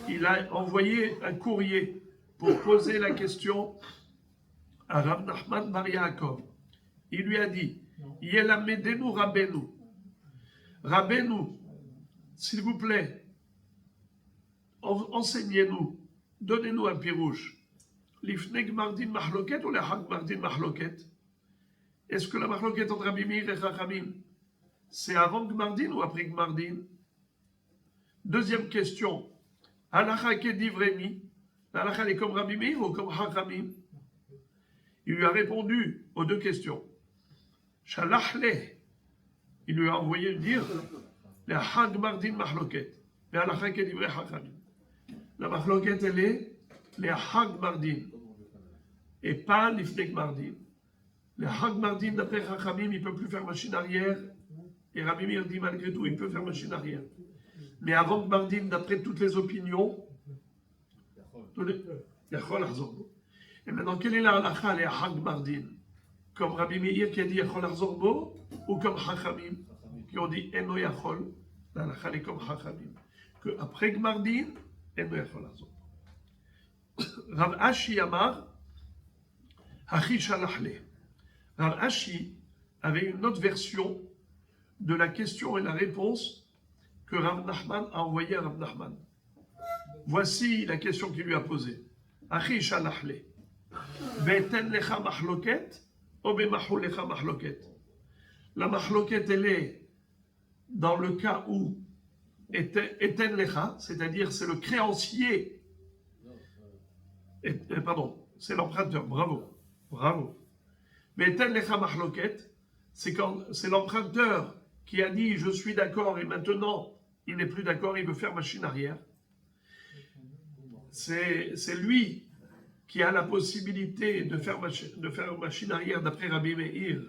Il a envoyé un courrier pour poser la question à Rav Nachman bar Yaakov. Il lui a dit, Yelamedenu Rabbeinu. Rabbeinu, s'il vous plaît, enseignez-nous, donnez-nous un pirouche. Lifne Gmardin Mahloket ou le Hag Mardin Mahloket? Est-ce que la Mahloket entre Rabbi Meir et Chachamim, c'est avant Gmardin ou après Gmardin? Deuxième question. Halacha Kedivremi. Halacha est comme Rabbi Meir ou comme Chachamim? Il lui a répondu aux deux questions. Shalachle. Il lui a envoyé dire le Hag Mardin Mahloket. Le Halacha Kedivrei Chachamim. La Mahloket, elle est le Hag Mardin et pas l'Ifnek Mardin. Le Hag Mardin, d'après Chachamim, il ne peut plus faire machine arrière. Et Rabbi Meir dit malgré tout, il peut faire machine arrière. Mais avant Mardin, d'après toutes les opinions, et maintenant, quelle est la halakha, les Hag Mardin? Comme Rabbi Meir qui a dit Yachol Arzorbo, ou comme Chachamim qui ont dit Eno Yachol, la halakha est comme Chachamim. Que après Gmardin, Eno Yachol Arzorbo. Rav Ashi Amar, Hachi Shalachle. Rav Ashi avait une autre version de la question et la réponse que Rav Nachman a envoyée à Rav Nachman. Voici la question qu'il lui a posée. Achi shalachle. Ve'eten lecha mahloket, ou be'mahou lecha mahloket. La mahloket, elle est dans le cas où eten lecha, c'est-à-dire c'est le créancier. Pardon, c'est l'emprunteur. Bravo. Bravo. Ve'eten lecha mahloket, c'est l'emprunteur qui a dit je suis d'accord et maintenant il n'est plus d'accord, il veut faire machine arrière. C'est lui qui a la possibilité de faire machine arrière d'après Rabbi Meir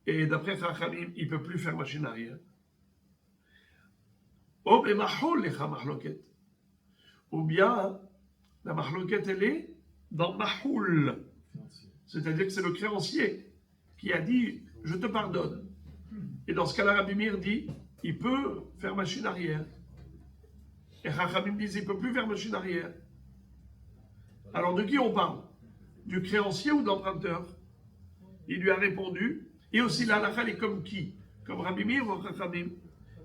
et d'après Chachamim, il ne peut plus faire machine arrière. Ou bien, la mahloket, elle est dans mahoul. C'est-à-dire que c'est le créancier qui a dit « je te pardonne ». Et dans ce cas-là, Rabbi Meir dit « il peut faire machine arrière ». Et Chachamim dit « il ne peut plus faire machine arrière ». Alors de qui on parle? Du créancier ou de l'emprunteur? Il lui a répondu, et aussi la halakha est comme qui? Comme Rabbi Meir ou Chachamim?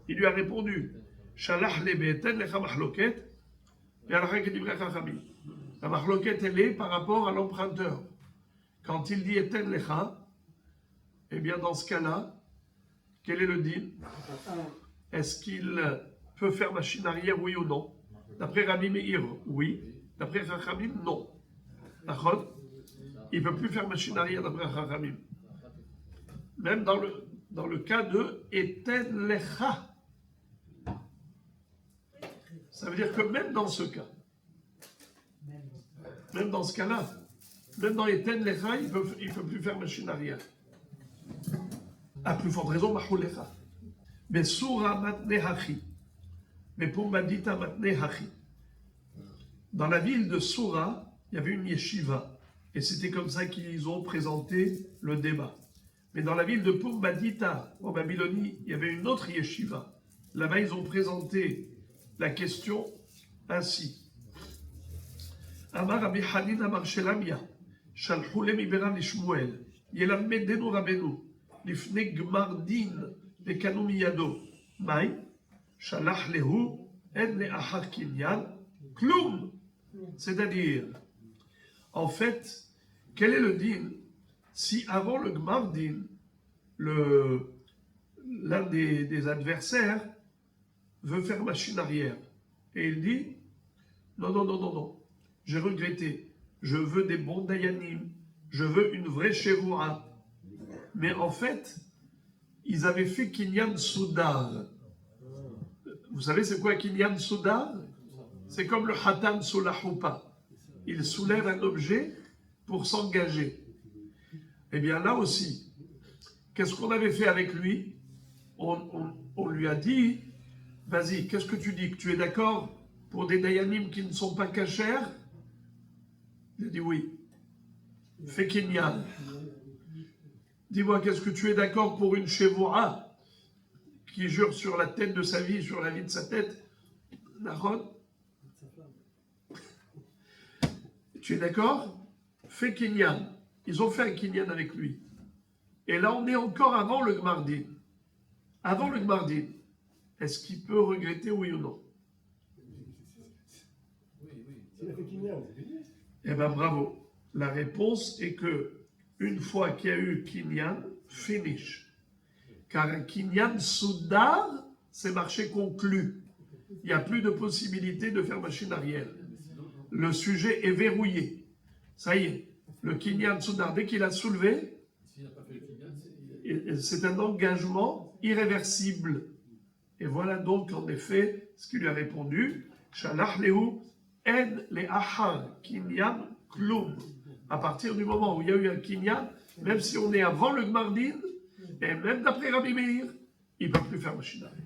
Il lui a répondu « Shalach lebeten lecha mahloket » et halakha qui dit Chachamim. La mahloket, elle est par rapport à l'emprunteur. Quand il dit « eten lecha », eh bien dans ce cas-là, quel est le deal? Est-ce qu'il peut faire machine arrière, oui ou non? D'après Rabbi Meir, oui. D'après Chachamim, non. D'accord? Il ne peut plus faire machine arrière d'après Chachamim. Même dans le cas de Eten Lecha. Ça veut dire que même dans ce cas, même dans ce cas-là, même dans Eten Lecha, il ne peut plus faire machine arrière. À plus forte raison, Mahou Lecha. Mais Soura Matne Hachi. Mais pour Madita Matne Hachi. Dans la ville de Soura, il y avait une yeshiva. Et c'était comme ça qu'ils ont présenté le débat. Mais dans la ville de Pumbadita, en Babylonie, il y avait une autre yeshiva. Là-bas, ils ont présenté la question ainsi. Amar Rabbi Hanin Amar Shelamia, Shalchou le Mibera Lishmuel, Yelamedenu Rabenu, Lifne Gmar Din, Lekanu Miyado, Mai, Shalach Lehu, En Le'achar Kinyan, Klum. C'est-à-dire, en fait, quel est le din? Si avant le Gmar Din, l'un des adversaires veut faire machine arrière, et il dit, non, j'ai regretté, je veux des bons dayanim, je veux une vraie shevoura. Mais en fait, ils avaient fait Kinyan Soudar. Vous savez c'est quoi Kinyan Soudar? C'est comme le Hatan sous la Choupa. Il soulève un objet pour s'engager. Eh bien là aussi, qu'est-ce qu'on avait fait avec lui? On lui a dit, vas-y, qu'est-ce que tu dis? Que tu es d'accord pour des dayanim qui ne sont pas cachers? Il a dit oui. Fais Kinyan. Dis-moi, qu'est-ce que tu es d'accord pour une Shevoura qui jure sur la tête de sa vie, sur la vie de sa tête? Nahon? Tu es d'accord? Fais Kinyan. Ils ont fait un Kinyan avec lui. Et là, on est encore avant le Gmar Din. Avant le Gmar Din. Est-ce qu'il peut regretter, oui ou non? Il a fait Kinyan. Eh bien, bravo. La réponse est que une fois qu'il y a eu Kinyan, finish. Car un Kinyan Soudar, c'est marché conclu. Il n'y a plus de possibilité de faire machine arrière. Le sujet est verrouillé. Ça y est, le Kinyan Soudar, dès qu'il a soulevé, c'est un engagement irréversible. Et voilà donc en effet ce qu'il lui a répondu. Shalach lehu en le'achar Kinyan klum. À partir du moment où il y a eu un Kinyan, même si on est avant le Gmar Din, et même d'après Rabbi Meir, il ne peut plus faire machine arrière.